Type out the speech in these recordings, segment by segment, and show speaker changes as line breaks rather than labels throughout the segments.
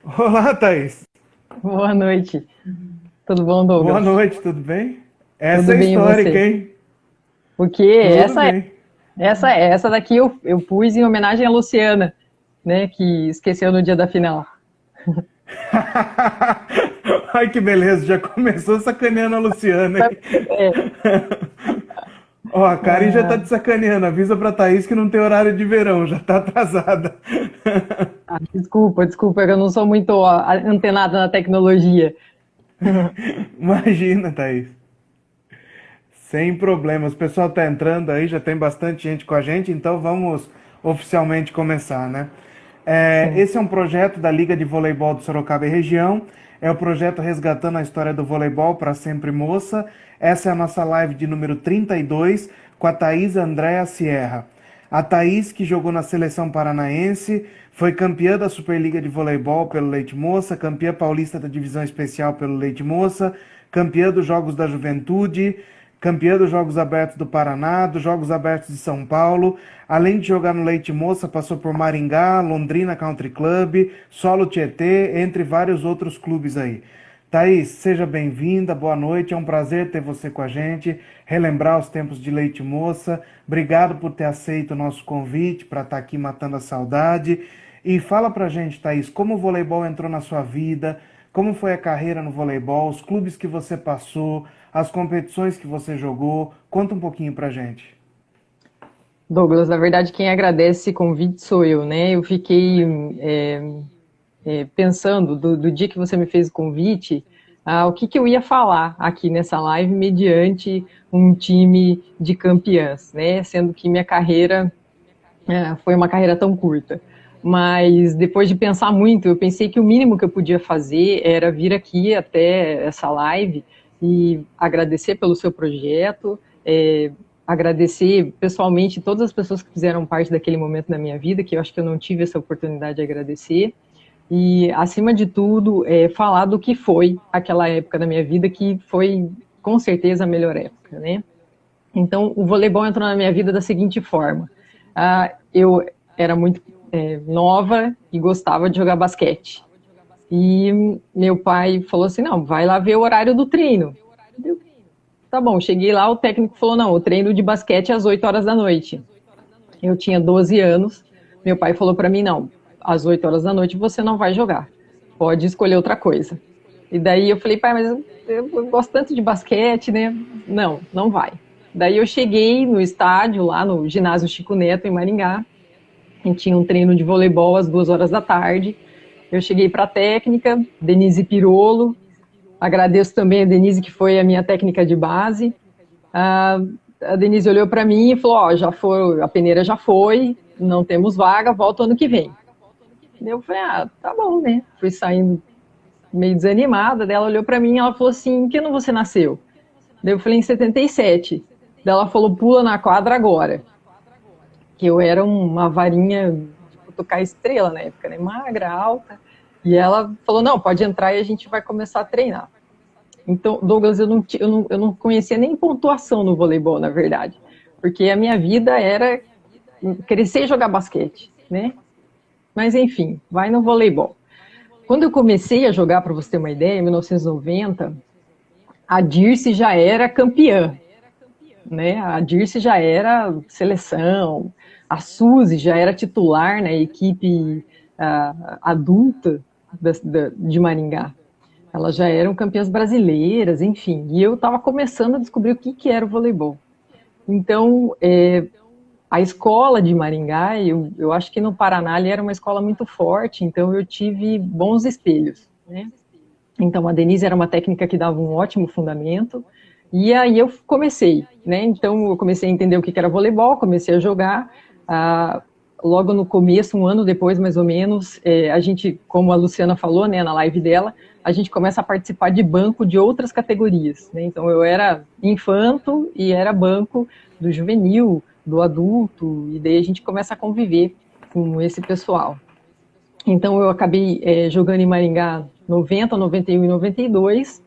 Olá, Thaís.
Boa noite. Tudo bom,
Boa
Douglas?
noite, tudo bem? Essa
Tudo
é
bem e
histórica,
você?
hein?
O quê?
Tudo bem.
Essa daqui eu pus em homenagem à Luciana, né, que esqueceu no dia da final.
Ai, que beleza, já começou sacaneando a Luciana, hein?
É,
Ó, a Karen já tá
ah,
te sacaneando. Avisa pra Thaís que não tem horário de verão, já tá atrasada.
desculpa, eu não sou muito antenada na tecnologia.
Imagina, Thaís. Sem problemas. O pessoal tá entrando aí, já tem bastante gente com a gente, então vamos oficialmente começar, né?
Sim.
Esse é um projeto da Liga de Voleibol do Sorocaba e Região. É o projeto Resgatando a História do Voleibol para Sempre Moça. Essa é a nossa live de número 32 com a Thaís Andréa Sierra. A Thaís, que jogou na seleção paranaense, foi campeã da Superliga de Voleibol pelo Leite Moça, campeã paulista da Divisão Especial pelo Leite Moça, campeã dos Jogos da Juventude, campeã dos Jogos Abertos do Paraná, dos Jogos Abertos de São Paulo. Além de jogar no Leite Moça, passou por Maringá, Londrina Country Club, Solo Tietê, entre vários outros clubes aí. Thaís, seja bem-vinda, boa noite, é um prazer ter você com a gente, relembrar os tempos de Leite Moça. Obrigado por ter aceito o nosso convite para estar aqui matando a saudade. E fala pra gente, Thaís, como o voleibol entrou na sua vida, como foi a carreira no voleibol, os clubes que você passou, as competições que você jogou. Conta um pouquinho pra gente.
Douglas, na verdade, quem agradece esse convite sou eu, né? Eu fiquei pensando do dia que você me fez o convite, o que eu ia falar aqui nessa live mediante um time de campeãs, né? Sendo que minha carreira foi uma carreira tão curta. Mas depois de pensar muito, eu pensei que o mínimo que eu podia fazer era vir aqui até essa live e agradecer pelo seu projeto, agradecer pessoalmente todas as pessoas que fizeram parte daquele momento da minha vida, que eu acho que eu não tive essa oportunidade de agradecer. E, acima de tudo, falar do que foi aquela época da minha vida, que foi, com certeza, a melhor época, né? Então, o voleibol entrou na minha vida da seguinte forma. Eu era muito nova e gostava de jogar basquete. E meu pai falou assim, não, vai lá ver o horário do treino. Eu, tá bom, cheguei lá, o técnico falou, não, o treino de basquete é às 8 horas da noite. Eu tinha 12 anos, meu pai falou para mim, não, às 8 horas da noite você não vai jogar, pode escolher outra coisa. E daí eu falei, pai, mas eu gosto tanto de basquete, né? Não, não vai. Daí eu cheguei no estádio, lá no ginásio Chico Neto, em Maringá, e tinha um treino de voleibol às 2 horas da tarde. Eu cheguei para a técnica, Denise Pirolo, agradeço também a Denise, que foi a minha técnica de base. A Denise olhou para mim e falou: Ó, já foi, a peneira já foi, não temos vaga, volta ano que vem. Eu falei: Ah, tá bom, né? Fui saindo meio desanimada. Daí ela olhou para mim e ela falou assim: Em que ano você nasceu? Daí eu falei: Em 77. Daí ela falou: Pula na quadra agora. Que eu era uma varinha de tocar estrela na época, né? Magra, alta. E ela falou: Não, pode entrar e a gente vai começar a treinar. Então, Douglas, eu não conhecia nem pontuação no voleibol, na verdade, porque a minha vida era crescer e jogar basquete, né? Mas enfim, vai no voleibol. Quando eu comecei a jogar, para você ter uma ideia, em 1990, a Dirce já era campeã, né? A Dirce já era seleção, a Suzy já era titular na equipe adulta de Maringá. Elas já eram campeãs brasileiras, enfim. E eu estava começando a descobrir o que era o voleibol. Então, a escola de Maringá, eu acho que no Paraná ali era uma escola muito forte, então eu tive bons espelhos, né? Então, a Denise era uma técnica que dava um ótimo fundamento, e aí eu comecei, né? Então, eu comecei a entender o que era voleibol, comecei a jogar. Ah, logo no começo, um ano depois, mais ou menos, a gente, como a Luciana falou, né, na live dela, a gente começa a participar de banco de outras categorias, né? Então, eu era infanto e era banco do juvenil, do adulto, e daí a gente começa a conviver com esse pessoal. Então, eu acabei jogando em Maringá 90, 91 e 92.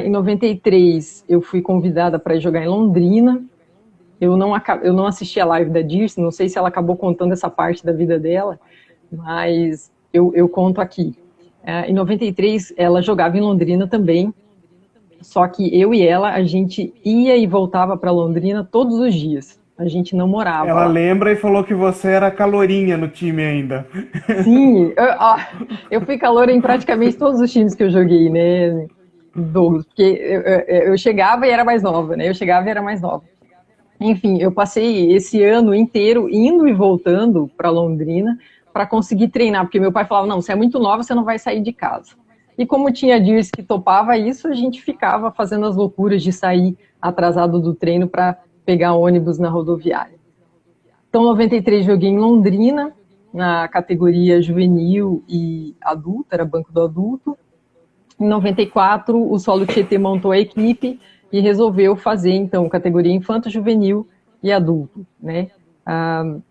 Em 93, eu fui convidada para jogar em Londrina. Eu não assisti a live da Dirce, não sei se ela acabou contando essa parte da vida dela, mas eu conto aqui. Em 93, ela jogava em Londrina também, só que eu e ela, a gente ia e voltava para Londrina todos os dias. A gente não morava
Ela
lá.
lembra e falou que você era calorinha no time ainda.
Sim, eu fui caloura em praticamente todos os times que eu joguei, né, Douglas? Porque eu chegava e era mais nova, né? Eu chegava e era mais nova. Enfim, eu passei esse ano inteiro indo e voltando para Londrina para conseguir treinar, porque meu pai falava, não, você é muito nova, você não vai sair de casa. E como tinha dias que topava isso, a gente ficava fazendo as loucuras de sair atrasado do treino para pegar ônibus na rodoviária. Então, em 93, joguei em Londrina, na categoria juvenil e adulto, era banco do adulto. Em 94, o Solo Tietê montou a equipe e resolveu fazer, então, categoria infanto, juvenil e adulto, né?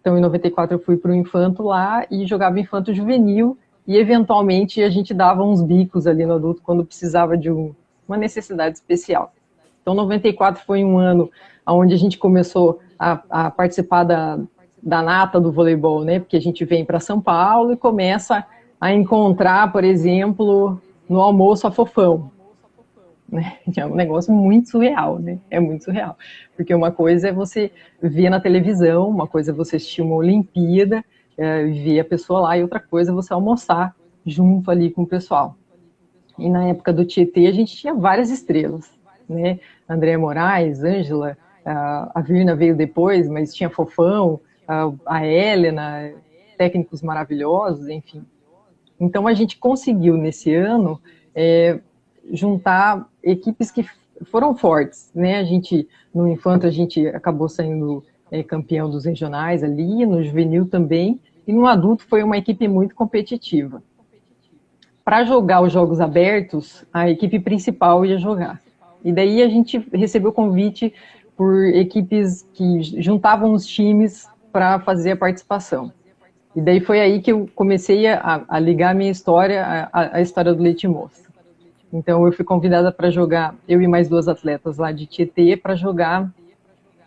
Então, em 94, eu fui para o infanto lá e jogava infanto juvenil e, eventualmente, a gente dava uns bicos ali no adulto quando precisava de uma necessidade especial. Então, 94 foi um ano onde a gente começou a participar da nata do voleibol, né? Porque a gente vem para São Paulo e começa a encontrar, por exemplo, no almoço a Fofão. Né? É um negócio muito surreal, né? É muito surreal. Porque uma coisa é você ver na televisão, uma coisa é você assistir uma Olimpíada, ver a pessoa lá, e outra coisa é você almoçar junto ali com o pessoal. E na época do Tietê, a gente tinha várias estrelas, né? Andréa Moraes, Ângela, a Virna veio depois, mas tinha Fofão, a Helena, técnicos maravilhosos, enfim. Então a gente conseguiu nesse ano juntar equipes que foram fortes, né? A gente, no infanto, a gente acabou saindo campeão dos regionais ali, no juvenil também, e no adulto foi uma equipe muito competitiva. Para jogar os jogos abertos, a equipe principal ia jogar. E daí a gente recebeu convite por equipes que juntavam os times para fazer a participação. E daí foi aí que eu comecei a ligar a minha história à história do Leite Moça. Então eu fui convidada para jogar, eu e mais duas atletas lá de Tietê, para jogar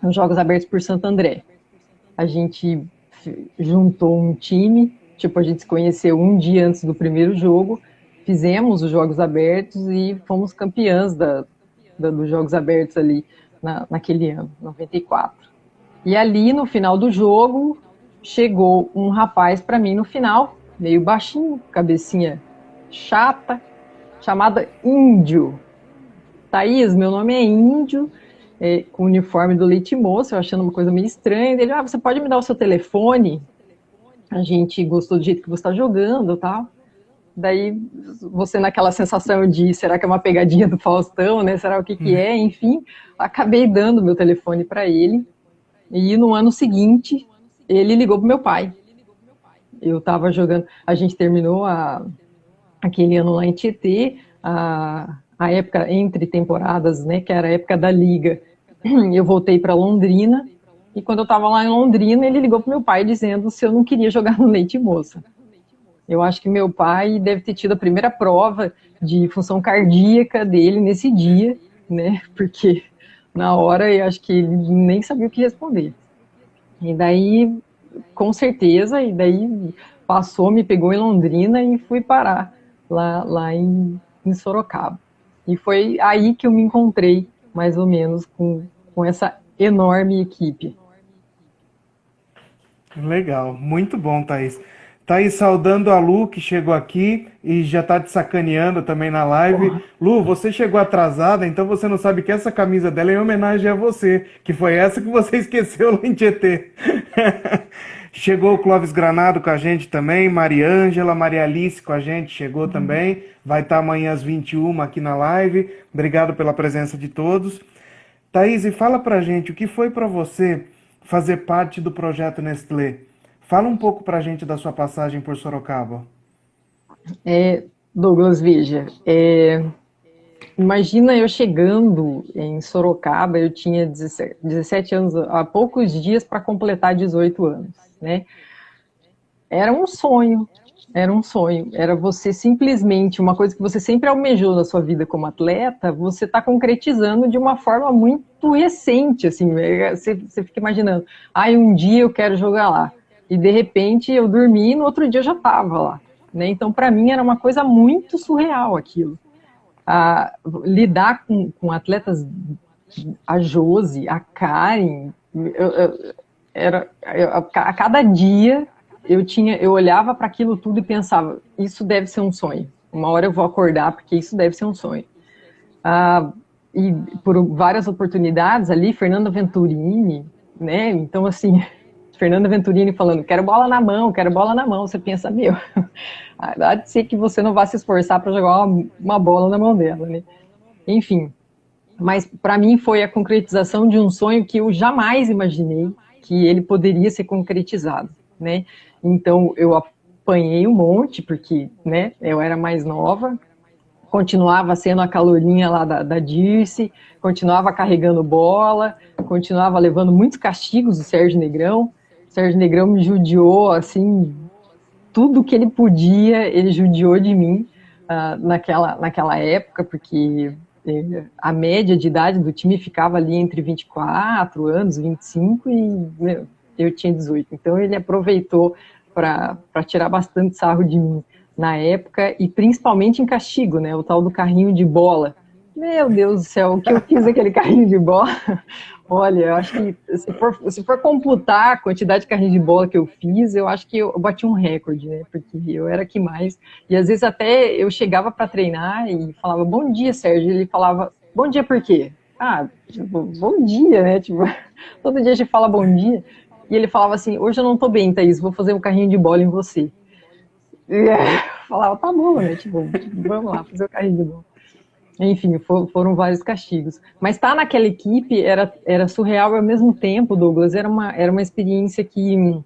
nos Jogos Abertos por Santo André. A gente juntou um time, tipo, a gente se conheceu um dia antes do primeiro jogo, fizemos os Jogos Abertos e fomos campeãs dos Jogos Abertos ali naquele ano, 94. E ali, no final do jogo, chegou um rapaz para mim no final, meio baixinho, cabecinha chata, chamada Índio. Thaís, meu nome é Índio, com o uniforme do Leite Moça, eu achando uma coisa meio estranha. Ele, você pode me dar o seu telefone? A gente gostou do jeito que você está jogando e tal. Daí, você naquela sensação de, será que é uma pegadinha do Faustão, né? Será o que é? Enfim, acabei dando meu telefone para ele. E no ano seguinte, ele ligou pro meu pai. Eu estava jogando, a gente terminou aquele ano lá em Tietê, a época entre temporadas, né, que era a época da Liga. Eu voltei para Londrina, e quando eu estava lá em Londrina, ele ligou pro meu pai dizendo se eu não queria jogar no Leite Moça. Eu acho que meu pai deve ter tido a primeira prova de função cardíaca dele nesse dia, né, porque na hora eu acho que ele nem sabia o que responder. E daí, com certeza, e daí passou, me pegou em Londrina e fui parar lá em Sorocaba. E foi aí que eu me encontrei, mais ou menos, com essa enorme equipe.
Legal, muito bom, Thaís. Thaís, saudando a Lu, que chegou aqui e já está te sacaneando também na live.
Porra.
Lu, você chegou atrasada, então você não sabe que essa camisa dela é em homenagem a você, que foi essa que você esqueceu lá em Tietê. Chegou o Clóvis Granado com a gente também, Maria Ângela, Maria Alice com a gente, chegou também. Vai estar amanhã às 21 aqui na live. Obrigado pela presença de todos. Thaís, e fala pra gente, o que foi para você fazer parte do projeto Nestlé? Fala um pouco pra gente da sua passagem por Sorocaba.
Douglas, veja, imagina eu chegando em Sorocaba, eu tinha 17 anos, há poucos dias para completar 18 anos, né? Era um sonho, era você simplesmente, uma coisa que você sempre almejou na sua vida como atleta, você está concretizando de uma forma muito recente, assim, você fica imaginando, um dia eu quero jogar lá, e de repente eu dormi e no outro dia eu já estava lá. né? Então, para mim, era uma coisa muito surreal aquilo. Lidar com atletas, a Josi, a Karen, a cada dia eu olhava para aquilo tudo e pensava, isso deve ser um sonho. Uma hora eu vou acordar porque isso deve ser um sonho. E por várias oportunidades ali, Fernanda Venturini, né? Então, assim, Fernanda Venturini falando, quero bola na mão. Você pensa, meu, há de ser que você não vai se esforçar para jogar uma bola na mão dela, né? Enfim, mas para mim foi a concretização de um sonho que eu jamais imaginei que ele poderia ser concretizado, né? Então, eu apanhei um monte, porque, né, eu era mais nova, continuava sendo a calorinha lá da Dirce, continuava carregando bola, continuava levando muitos castigos do Sérgio Negrão. O Sérgio Negrão me judiou, assim, tudo que ele podia, ele judiou de mim naquela época, porque a média de idade do time ficava ali entre 24 anos, 25, e eu tinha 18. Então ele aproveitou para tirar bastante sarro de mim na época, e principalmente em castigo, né? O tal do carrinho de bola. Meu Deus do céu, o que eu fiz aquele carrinho de bola? Olha, eu acho que se for computar a quantidade de carrinho de bola que eu fiz, eu acho que eu bati um recorde, né? Porque eu era que mais. E às vezes até eu chegava para treinar e falava, bom dia, Sérgio. E ele falava, bom dia por quê? Tipo, bom dia, né? Tipo, todo dia a gente fala bom dia. E ele falava assim, hoje eu não tô bem, Thaís, vou fazer um carrinho de bola em você. E falava, tá bom, né? Tipo, vamos lá, fazer o carrinho de bola. Enfim, foram vários castigos. Mas estar naquela equipe era surreal, e ao mesmo tempo, Douglas, era uma experiência que,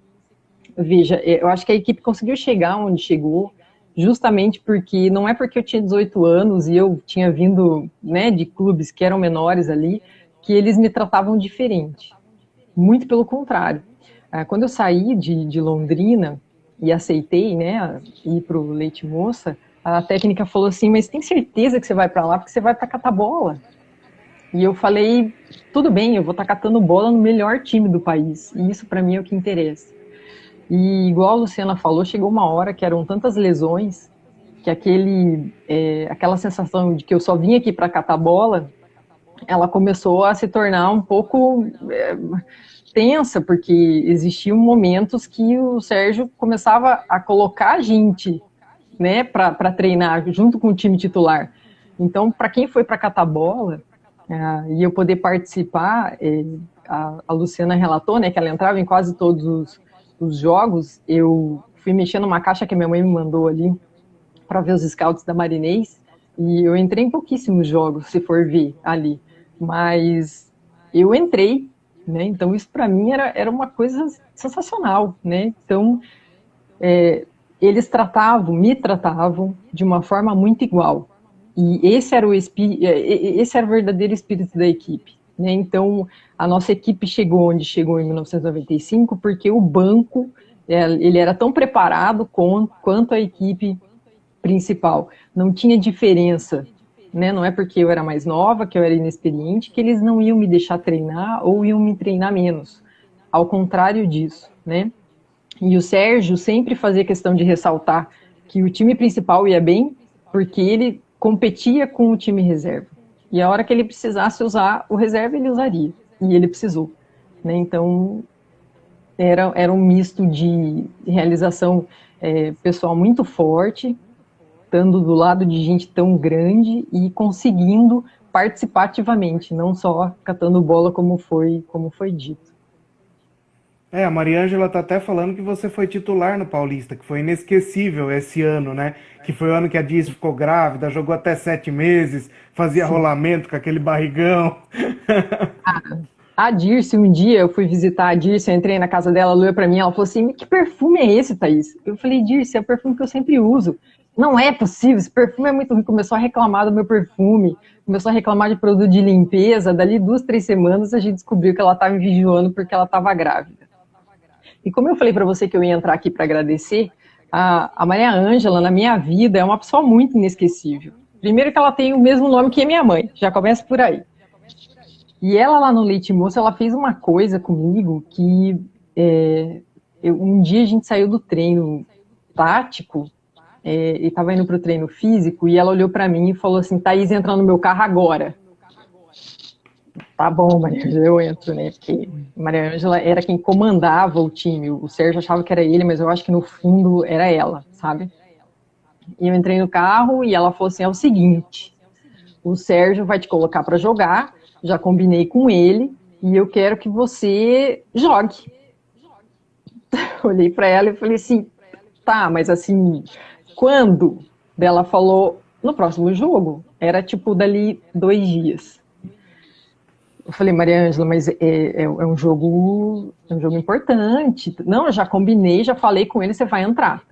veja, eu acho que a equipe conseguiu chegar onde chegou, justamente porque, não é porque eu tinha 18 anos e eu tinha vindo, né, de clubes que eram menores ali, que eles me tratavam diferente. Muito pelo contrário. Quando eu saí de Londrina e aceitei, né, ir para o Leite Moça, a técnica falou assim, mas tem certeza que você vai para lá porque você vai para catar bola? E eu falei, tudo bem, eu vou estar catando bola no melhor time do país, e isso para mim é o que interessa. E igual a Luciana falou, chegou uma hora que eram tantas lesões que aquela sensação de que eu só vim aqui para catar bola, ela começou a se tornar um pouco tensa, porque existiam momentos que o Sérgio começava a colocar a gente, né, para treinar junto com o time titular. Então, para quem foi para catar bola, e eu poder participar, a Luciana relatou, né, que ela entrava em quase todos os jogos. Eu fui mexendo numa caixa que minha mãe me mandou ali para ver os scouts da Marinês, e eu entrei em pouquíssimos jogos, se for ver ali, mas eu entrei, né, então isso para mim era uma coisa sensacional, né, então eles me tratavam de uma forma muito igual. E esse era o verdadeiro espírito da equipe, né? Então, a nossa equipe chegou onde chegou em 1995 porque o banco ele era tão preparado quanto a equipe principal. Não tinha diferença, né? Não é porque eu era mais nova, que eu era inexperiente, que eles não iam me deixar treinar ou iam me treinar menos. Ao contrário disso, né? E o Sérgio sempre fazia questão de ressaltar que o time principal ia bem, porque ele competia com o time reserva. E a hora que ele precisasse usar o reserva, ele usaria. E ele precisou, né? Então, era um misto de realização pessoal muito forte, estando do lado de gente tão grande e conseguindo participar ativamente, não só catando bola como foi dito.
A Mariângela tá até falando que você foi titular no Paulista, que foi inesquecível esse ano, né? Que foi o ano que a Dirce ficou grávida, jogou até 7 meses, fazia Sim. rolamento com aquele barrigão.
A Dirce, um dia eu fui visitar a Dirce, eu entrei na casa dela, ela olhou pra mim, ela falou assim, que perfume é esse, Thaís? Eu falei, Dirce, é o perfume que eu sempre uso. Não é possível, esse perfume é muito ruim. Começou a reclamar do meu perfume, começou a reclamar de produto de limpeza. Dali 2, 3 semanas a gente descobriu que ela estava me vigiando porque ela estava grávida. E como eu falei para você que eu ia entrar aqui para agradecer, a Maria Ângela, na minha vida, é uma pessoa muito inesquecível. Primeiro que ela tem o mesmo nome que a minha mãe, já começa por aí. E ela lá no Leite Moça, ela fez uma coisa comigo que um dia a gente saiu do treino tático e estava indo para o treino físico, e ela olhou para mim e falou assim, Thaís, entra no meu carro agora. Tá bom, Maria Ângela, eu entro, né? Porque Maria Ângela era quem comandava o time. O Sérgio achava que era ele, mas eu acho que no fundo era ela, sabe? E eu entrei no carro e ela falou assim: é o seguinte, o Sérgio vai te colocar para jogar, já combinei com ele, e eu quero que você jogue. Olhei para ela e falei assim: tá, mas assim, quando? Ela falou: no próximo jogo. Era tipo dali 2 dias. Eu falei, Maria Ângela, mas é um jogo importante. Não, eu já combinei, já falei com ele, você vai entrar.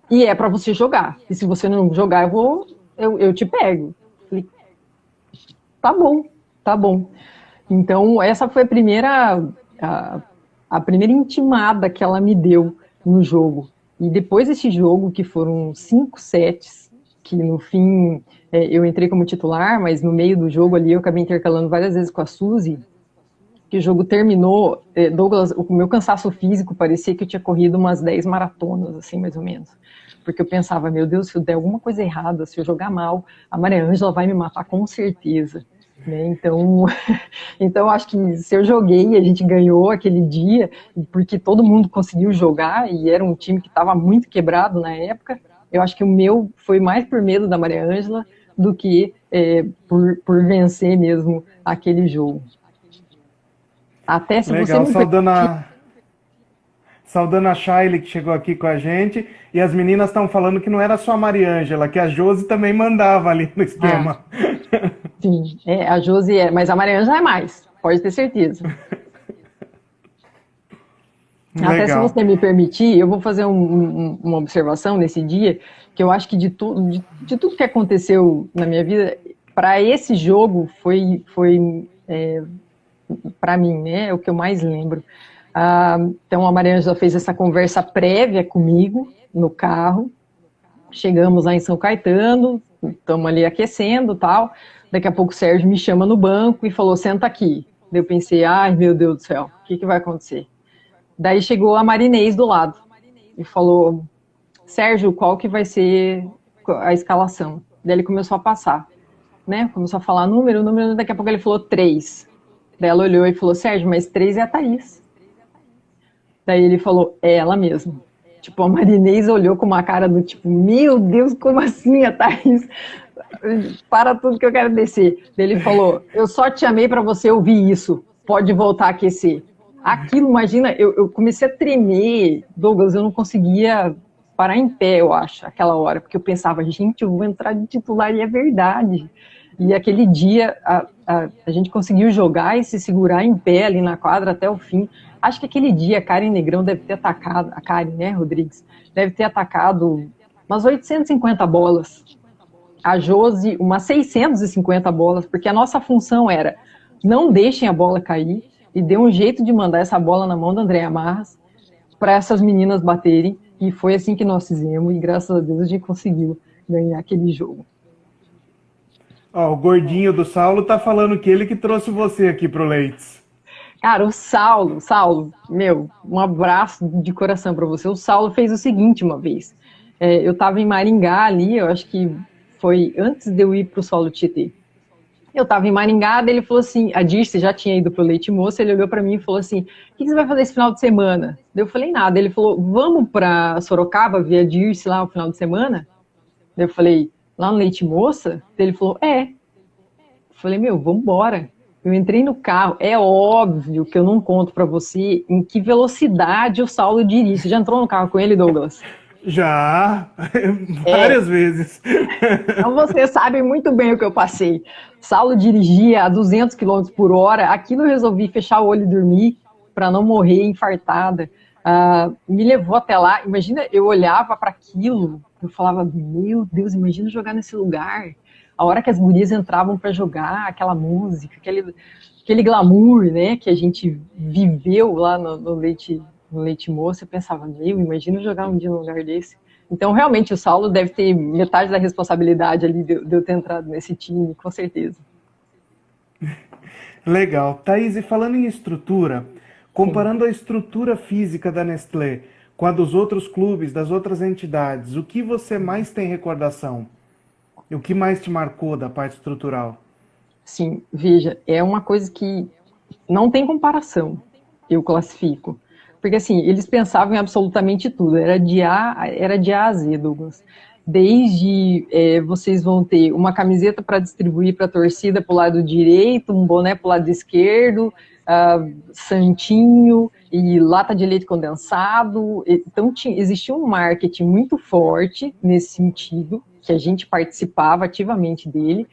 E é para você jogar. E se você não jogar, eu te pego. Eu falei, tá bom, tá bom. Então, essa foi a primeira intimada que ela me deu no jogo. E depois desse jogo, que foram 5 sets, que no fim eu entrei como titular, mas no meio do jogo ali eu acabei intercalando várias vezes com a Suzy, que o jogo terminou, Douglas, o meu cansaço físico parecia que eu tinha corrido umas 10 maratonas, assim, mais ou menos. Porque eu pensava, meu Deus, se eu der alguma coisa errada, se eu jogar mal, a Maria Ângela vai me matar com certeza. Né? Então, então, acho que se eu joguei e a gente ganhou aquele dia, porque todo mundo conseguiu jogar e era um time que estava muito quebrado na época, eu acho que o meu foi mais por medo da Maria Ângela do que por vencer mesmo aquele jogo. Até se você
Legal,
me permitir.
saudando a Shaile que chegou aqui com a gente, e as meninas estão falando que não era só a Mariângela, que a Josi também mandava ali no
Ah,
esquema.
sim, a Josi é, mas a Mariângela é mais, pode ter certeza. Até se
Legal.
você me permitir, eu vou fazer uma observação nesse dia, que eu acho que de tudo que aconteceu na minha vida, para esse jogo foi para mim, né, é o que eu mais lembro. Então a Maria Ângela fez essa conversa prévia comigo no carro, chegamos lá em São Caetano, estamos ali aquecendo e tal, daqui a pouco o Sérgio me chama no banco e falou, senta aqui. Daí eu pensei, ai meu Deus do céu, o que vai acontecer? Daí chegou a Marinês do lado e falou, Sérgio, qual que vai ser a escalação? Daí ele começou a passar, né? Começou a falar número, daqui a pouco ele falou 3. Daí ela olhou e falou, Sérgio, mas 3 é a Thaís. Daí ele falou, é ela mesmo. Tipo, a Marinês olhou com uma cara do tipo, meu Deus, como assim a Thaís? Para tudo que eu quero descer. Daí ele falou, eu só te chamei para você ouvir isso, pode voltar a aquecer. Aquilo, imagina, eu comecei a tremer, Douglas, eu não conseguia parar em pé, eu acho, aquela hora, porque eu pensava, gente, eu vou entrar de titular e é verdade. E aquele dia a gente conseguiu jogar e se segurar em pé ali na quadra até o fim. Acho que aquele dia a Karen Negrão deve ter atacado, a Karen, né, Rodrigues, deve ter atacado umas 850 bolas. A Josi, umas 650 bolas, porque a nossa função era não deixem a bola cair e dê um jeito de mandar essa bola na mão da Andréa Marras para essas meninas baterem. E foi assim que nós fizemos, e graças a Deus a gente conseguiu ganhar aquele jogo.
Ó, o gordinho do Saulo tá falando que ele que trouxe você aqui pro Leites.
Cara, o Saulo, meu, um abraço de coração para você. O Saulo fez o seguinte uma vez. Eu estava em Maringá ali, eu acho que foi antes de eu ir para o Solo Tietê. Eu estava em Maringá, ele falou assim, a Dirce já tinha ido pro Leite Moça, ele olhou para mim e falou assim, o que você vai fazer esse final de semana? Eu falei, nada. Ele falou, vamos para Sorocaba ver a Dirce lá no final de semana? Eu falei, lá no Leite Moça? Ele falou, é. Eu falei, meu, vamos embora. Eu entrei no carro, é óbvio que eu não conto para você em que velocidade o Saulo dirige. Você já entrou no carro com ele, Douglas?
Já,
É,
várias vezes.
então você sabe muito bem o que eu passei. Saulo dirigia a 200 quilômetros por hora. Aquilo eu resolvi fechar o olho e dormir para não morrer infartada. Me levou até lá. Imagina, eu olhava para aquilo, eu falava, meu Deus, imagina jogar nesse lugar. A hora que as gurias entravam para jogar, aquela música, aquele glamour, né, que a gente viveu lá no Leite Moça, eu pensava, meu, imagina jogar um dia num lugar desse. Então, realmente, o Saulo deve ter metade da responsabilidade ali de eu ter entrado nesse time, com certeza.
Legal. Thaís, e falando em estrutura,
Sim.
comparando a estrutura física da Nestlé com a dos outros clubes, das outras entidades, o que você mais tem recordação? E o que mais te marcou da parte estrutural?
Sim, veja, é uma coisa que não tem comparação, eu classifico. Porque assim, eles pensavam em absolutamente tudo, era de A a Z, Douglas. Desde vocês vão ter uma camiseta para distribuir para a torcida para o lado direito, um boné para o lado esquerdo, santinho e lata de leite condensado. Então existia um marketing muito forte nesse sentido, que a gente participava ativamente dele,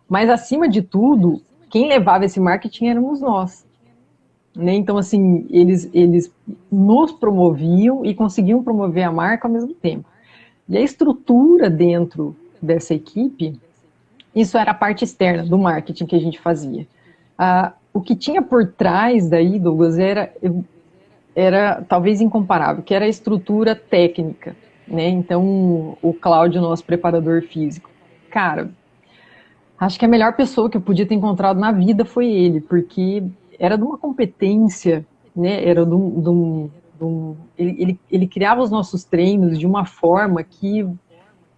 mas acima de tudo, quem levava esse marketing éramos nós. Né? Então, assim, eles nos promoviam e conseguiam promover a marca ao mesmo tempo. E a estrutura dentro dessa equipe, isso era a parte externa do marketing que a gente fazia. O que tinha por trás daí, Douglas, era talvez incomparável, que era a estrutura técnica. Né? Então, o Cláudio, nosso preparador físico, cara, acho que a melhor pessoa que eu podia ter encontrado na vida foi ele, porque era de uma competência, né? Era ele criava os nossos treinos de uma forma que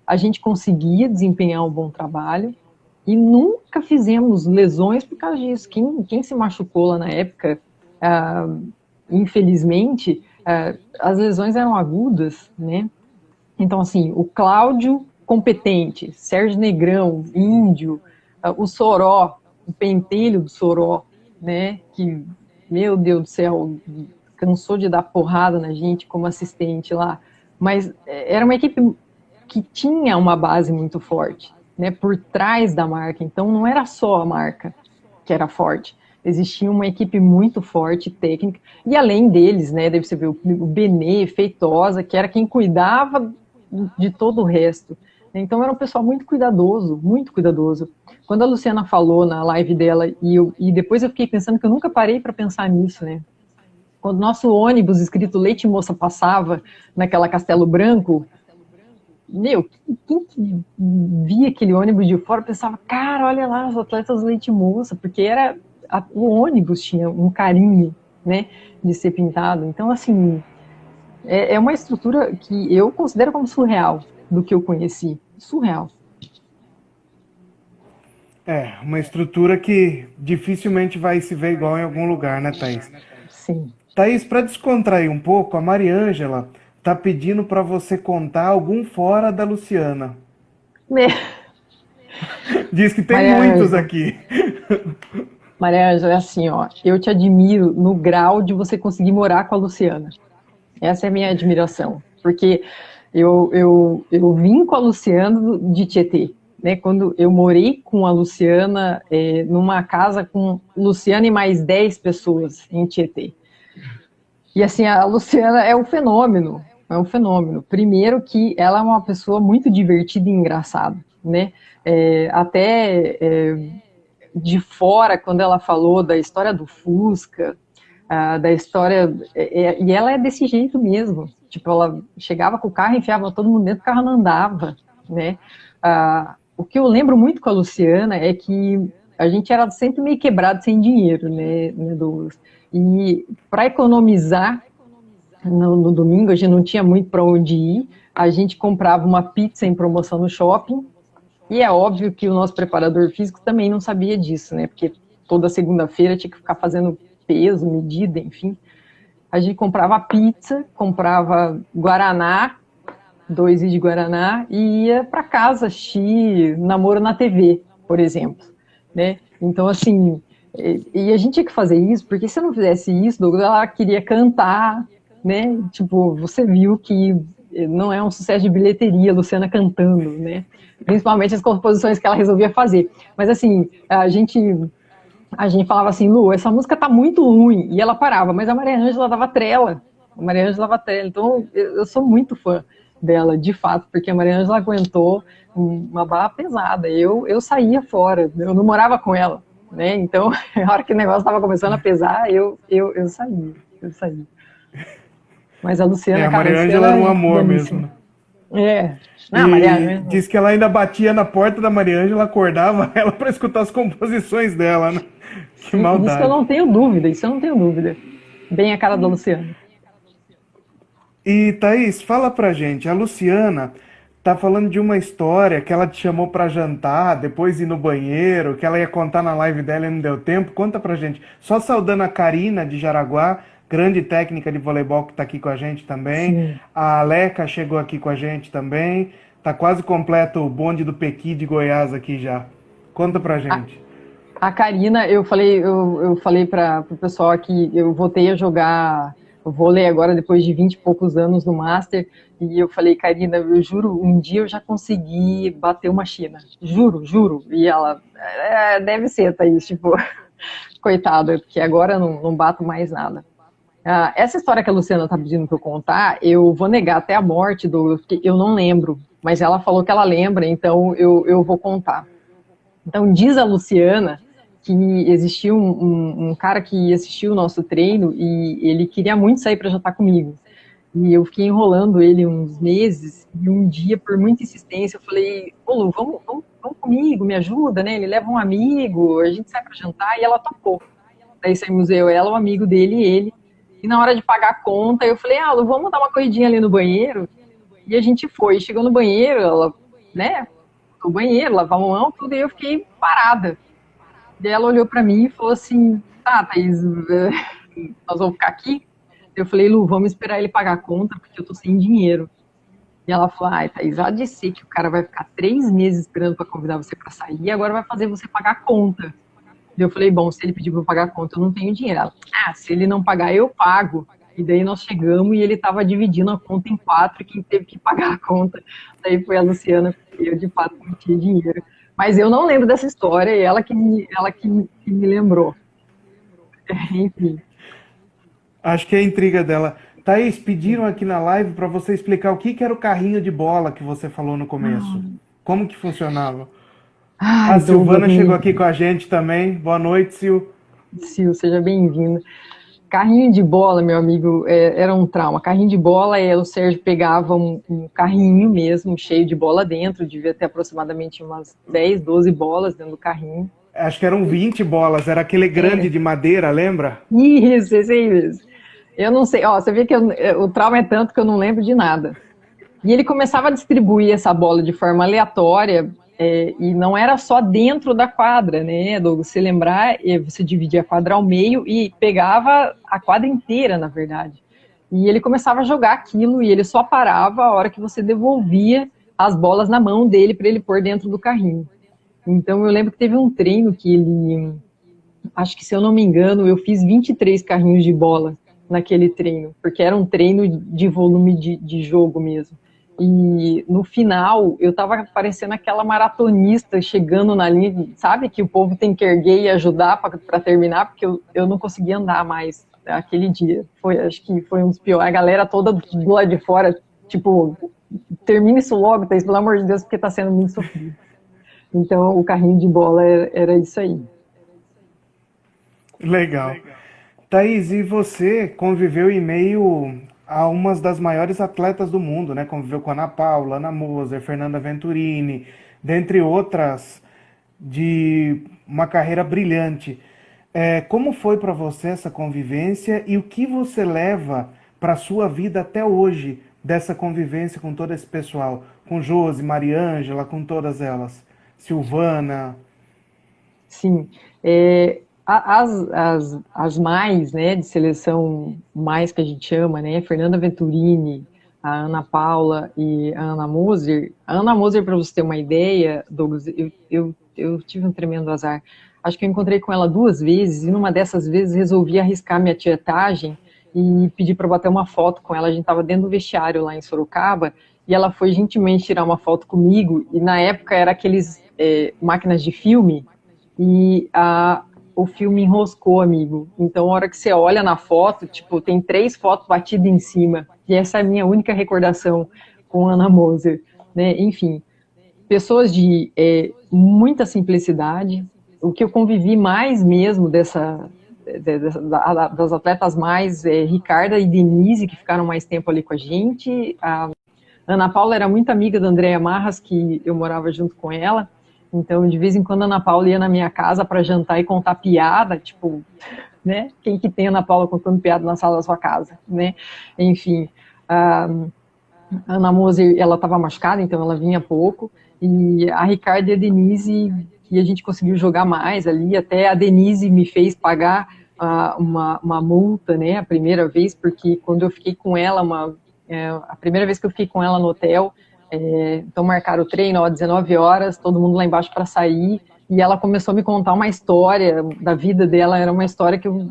a gente conseguia desempenhar um bom trabalho e nunca fizemos lesões por causa disso. Quem se machucou lá na época, infelizmente, as lesões eram agudas, né? Então, assim, o Cláudio, competente, Sérgio Negrão, índio, o Soró, o pentelho do Soró, né, que, meu Deus do céu, cansou de dar porrada na gente como assistente lá, mas era uma equipe que tinha uma base muito forte, né, por trás da marca, então não era só a marca que era forte, existia uma equipe muito forte, técnica, e além deles, né, deve você ver o Benê, Feitosa, que era quem cuidava de todo o resto. Então era um pessoal muito cuidadoso, muito cuidadoso. Quando a Luciana falou na live dela, e depois eu fiquei pensando que eu nunca parei para pensar nisso, né? Quando o nosso ônibus escrito Leite Moça passava naquela Castelo Branco, meu, quem via aquele ônibus de fora pensava, cara, olha lá, os atletas Leite Moça, porque o ônibus tinha um carinho, né, de ser pintado. Então, assim, é uma estrutura que eu considero como surreal do que eu conheci. Surreal.
Uma estrutura que dificilmente vai se ver igual em algum lugar, né, Thaís?
Sim.
Thaís, para descontrair um pouco, a Mariângela tá pedindo para você contar algum fora da Luciana. Diz que tem muitos aqui.
Maria Ângela, é assim, ó, eu te admiro no grau de você conseguir morar com a Luciana. Essa é a minha admiração, porque eu vim com a Luciana de Tietê, né? Quando eu morei com a Luciana numa casa com Luciana e mais 10 pessoas em Tietê. E assim, a Luciana é um fenômeno, é um fenômeno. Primeiro que ela é uma pessoa muito divertida e engraçada, né? De fora, quando ela falou da história do Fusca, da história... e ela é desse jeito mesmo. Tipo, ela chegava com o carro, enfiava todo mundo dentro, o carro não andava, né? O que eu lembro muito com a Luciana é que a gente era sempre meio quebrado sem dinheiro, né, Douglas? E para economizar no domingo, a gente não tinha muito para onde ir, a gente comprava uma pizza em promoção no shopping, e é óbvio que o nosso preparador físico também não sabia disso, né? Porque toda segunda-feira tinha que ficar fazendo peso, medida, enfim. A gente comprava pizza, comprava guaraná, 2 de guaraná, e ia para casa assistir Namoro na TV, por exemplo, né? Então, assim, e a gente tinha que fazer isso, porque se eu não fizesse isso, Douglas, ela queria cantar, né? Tipo, você viu que não é um sucesso de bilheteria, Luciana cantando, né? Principalmente as composições que ela resolvia fazer. Mas assim, a gente falava assim, Lu, essa música tá muito ruim, e ela parava, mas a Maria Ângela dava trela. A Maria Ângela dava trela. Então, eu sou muito fã dela, de fato, porque a Maria Ângela aguentou uma bala pesada. Eu saía fora, eu não morava com ela, né? Então, a hora que o negócio estava começando a pesar, eu saía. Mas a Luciana,
a Maria Ângela era um amor mesmo.
Não, Maria Ângela.
Diz que ela ainda batia na porta da Maria Ângela, acordava ela para escutar as composições dela, né? Que maldade.
Isso eu não tenho dúvida, Bem a cara da Luciana.
E Thaís, fala pra gente, a Luciana tá falando de uma história que ela te chamou pra jantar, depois ir no banheiro, que ela ia contar na live dela e não deu tempo. Conta pra gente. Só saudando a Karina de Jaraguá, grande técnica de voleibol que tá aqui com a gente também.
Sim.
A Aleca chegou aqui com a gente também. Tá quase completo o bonde do Pequi de Goiás aqui já. Conta pra gente.
A Karina, eu falei para o pessoal que eu voltei a jogar vôlei agora depois de 20 e poucos anos no Master, e eu falei, Karina, eu juro, um dia eu já consegui bater uma China. Juro, juro. E ela, deve ser, Thaís, tipo, coitada, porque agora eu não bato mais nada. Essa história que a Luciana tá pedindo para eu contar, eu vou negar até a morte, porque eu não lembro, mas ela falou que ela lembra, então eu vou contar. Então, diz a Luciana que existia um cara que assistiu o nosso treino e ele queria muito sair para jantar comigo. E eu fiquei enrolando ele uns meses, e um dia, por muita insistência, eu falei, ô Lu, vamos comigo, me ajuda, né? Ele leva um amigo, a gente sai para jantar, e ela topou. Daí saímos eu, ela, o amigo dele e ele. E na hora de pagar a conta, eu falei, Lu, vamos dar uma corridinha ali no banheiro? E a gente foi, chegou no banheiro, ela, né, no banheiro, lavar a mão, tudo, e eu fiquei parada. E ela olhou para mim e falou assim, tá, Thaís, nós vamos ficar aqui? Eu falei, Lu, vamos esperar ele pagar a conta, porque eu tô sem dinheiro. E ela falou, ai, Thaís, há de ser que o cara vai ficar 3 meses esperando para convidar você para sair e agora vai fazer você pagar a conta. E eu falei, bom, se ele pedir para eu pagar a conta, eu não tenho dinheiro. Ela, se ele não pagar, eu pago. E daí nós chegamos e ele estava dividindo a conta em 4 e quem teve que pagar a conta. Daí foi a Luciana, porque eu de fato não tinha dinheiro. Mas eu não lembro dessa história e ela que me lembrou. Enfim.
Acho que é a intriga dela. Thaís, pediram aqui na live para você explicar o que que era o carrinho de bola que você falou no começo. Como que funcionava? A
Ai, Douglas,
Silvana chegou aqui com a gente também. Boa noite, Sil.
Sil, seja bem-vindo. Carrinho de bola, meu amigo, era um trauma. Carrinho de bola, o Sérgio pegava um carrinho mesmo, cheio de bola dentro, devia ter aproximadamente umas 10, 12 bolas dentro do carrinho.
Acho que eram 20 bolas, era aquele grande de madeira, lembra?
Isso, esse aí mesmo. Eu não sei, ó, você vê que o trauma é tanto que eu não lembro de nada. E ele começava a distribuir essa bola de forma aleatória, e não era só dentro da quadra, né, Douglas? Se lembrar, você dividia a quadra ao meio e pegava a quadra inteira, na verdade. E ele começava a jogar aquilo e ele só parava a hora que você devolvia as bolas na mão dele para ele pôr dentro do carrinho. Então eu lembro que teve um treino que ele, acho que se eu não me engano, eu fiz 23 carrinhos de bola naquele treino, porque era um treino de volume de jogo mesmo. E no final, eu tava parecendo aquela maratonista chegando na linha, sabe, que o povo tem que erguer e ajudar para terminar, porque eu não conseguia andar mais aquele dia. Acho que foi um dos piores. A galera toda do lado de fora, tipo, termina isso logo, Thaís, pelo amor de Deus, porque tá sendo muito sofrido. Então, o carrinho de bola era isso aí.
Legal. Thaís, e você conviveu em meio a umas das maiores atletas do mundo, né? Conviveu com a Ana Paula, Ana Moser, Fernanda Venturini, dentre outras, de uma carreira brilhante. Como foi para você essa convivência e o que você leva para a sua vida até hoje dessa convivência com todo esse pessoal? Com Josi, Mariângela, com todas elas. Silvana.
Sim. As mais, né, de seleção mais que a gente chama, né, Fernanda Venturini, a Ana Paula e a Ana Moser. A Ana Moser, para você ter uma ideia, Douglas, eu tive um tremendo azar. Acho que eu encontrei com ela 2 vezes e numa dessas vezes resolvi arriscar minha tietagem e pedi para bater uma foto com ela. A gente estava dentro do vestiário lá em Sorocaba e ela foi gentilmente tirar uma foto comigo e na época era aqueles máquinas de filme e o filme enroscou, amigo. Então, a hora que você olha na foto, tipo, tem 3 fotos batidas em cima. E essa é a minha única recordação com Ana Moser, né? Enfim, pessoas de muita simplicidade. O que eu convivi mais mesmo das atletas mais, Ricarda e Denise, que ficaram mais tempo ali com a gente. A Ana Paula era muito amiga da Andréia Marras, que eu morava junto com ela. Então, de vez em quando, a Ana Paula ia na minha casa para jantar e contar piada, tipo, né? Quem que tem a Ana Paula contando piada na sala da sua casa, né? Enfim, A Ana Moser, ela estava machucada, então ela vinha pouco, e a Ricardo e a Denise, que a gente conseguiu jogar mais ali, até a Denise me fez pagar uma multa, né, a primeira vez, porque quando eu fiquei com ela, a primeira vez que eu fiquei com ela no hotel, então marcaram o treino, 19 horas, todo mundo lá embaixo para sair, e ela começou a me contar uma história da vida dela, era uma história que eu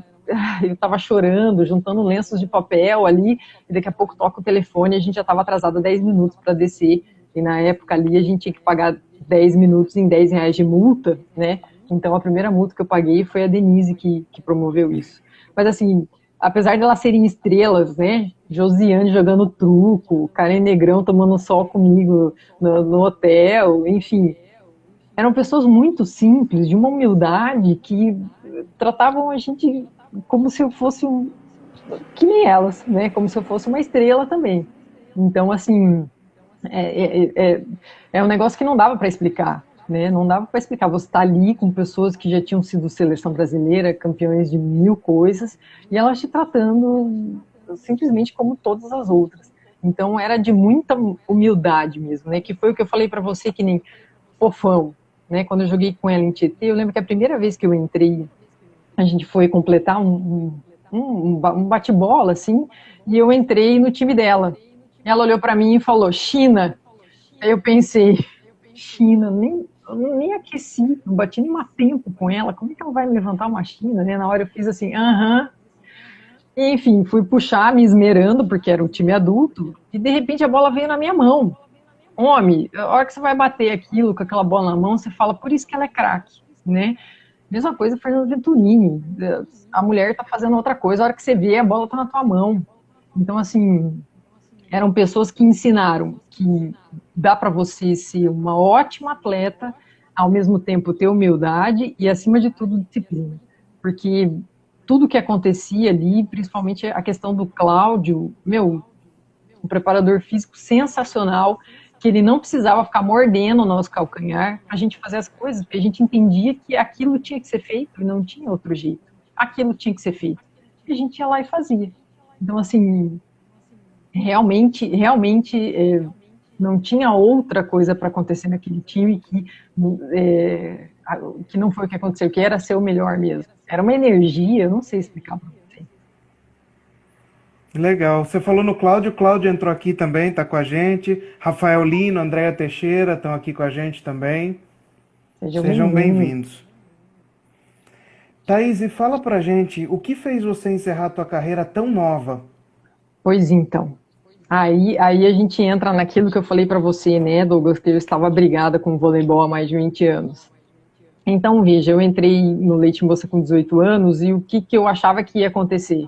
estava chorando, juntando lenços de papel ali, e daqui a pouco toca o telefone, a gente já estava atrasada 10 minutos para descer, e na época ali a gente tinha que pagar 10 minutos em R$ 10 de multa, né? Então a primeira multa que eu paguei foi a Denise que promoveu isso. Mas assim, apesar de elas serem estrelas, né? Josiane jogando truco, Karen Negrão tomando sol comigo no hotel, enfim, eram pessoas muito simples, de uma humildade que tratavam a gente como se eu fosse que nem elas, né? Como se eu fosse uma estrela também. Então, assim, é, é, é, é um negócio que não dava para explicar, né? Não dava para explicar. Você está ali com pessoas que já tinham sido seleção brasileira, campeões de mil coisas, e elas te tratando simplesmente como todas as outras. Então, era de muita humildade mesmo, né? Que foi o que eu falei para você, que nem Fofão, né? Quando eu joguei com ela em Tietê, eu lembro que a primeira vez que eu entrei, a gente foi completar um bate-bola, assim, e eu entrei no time dela. Ela olhou para mim e falou, China. Aí eu pensei, China, nem aqueci, não bati nem tempo com ela, como é que ela vai me levantar uma China, né? Na hora eu fiz assim, aham. Enfim, fui puxar, me esmerando, porque era um time adulto, e de repente a bola veio na minha mão. Homem, a hora que você vai bater aquilo com aquela bola na mão, você fala, por isso que ela é craque, né? Mesma coisa Fernando Venturini. A mulher tá fazendo outra coisa, a hora que você vê, a bola tá na tua mão. Então, assim, eram pessoas que ensinaram que dá para você ser uma ótima atleta, ao mesmo tempo ter humildade e, acima de tudo, disciplina. Porque tudo que acontecia ali, principalmente a questão do Cláudio, meu, um preparador físico sensacional, que ele não precisava ficar mordendo o nosso calcanhar, a gente fazer as coisas, porque a gente entendia que aquilo tinha que ser feito e não tinha outro jeito. Aquilo tinha que ser feito. E a gente ia lá e fazia. Então, assim, realmente não tinha outra coisa para acontecer naquele time que não foi o que aconteceu, que era ser o melhor mesmo. Era uma energia, eu não sei explicar para você.
Legal. Você falou no Cláudio, o Cláudio entrou aqui também, está com a gente. Rafael Lino, Andréa Teixeira estão aqui com a gente também.
Sejam
Sejam
bem-vindos.
bem-vindos. Thaís, e fala pra gente, o que fez você encerrar a tua carreira tão nova?
Pois então. Aí a gente entra naquilo que eu falei para você, né, Douglas, que eu estava brigada com o voleibol há mais de 20 anos. Então, veja, eu entrei no Leite Moça com 18 anos e o que eu achava que ia acontecer?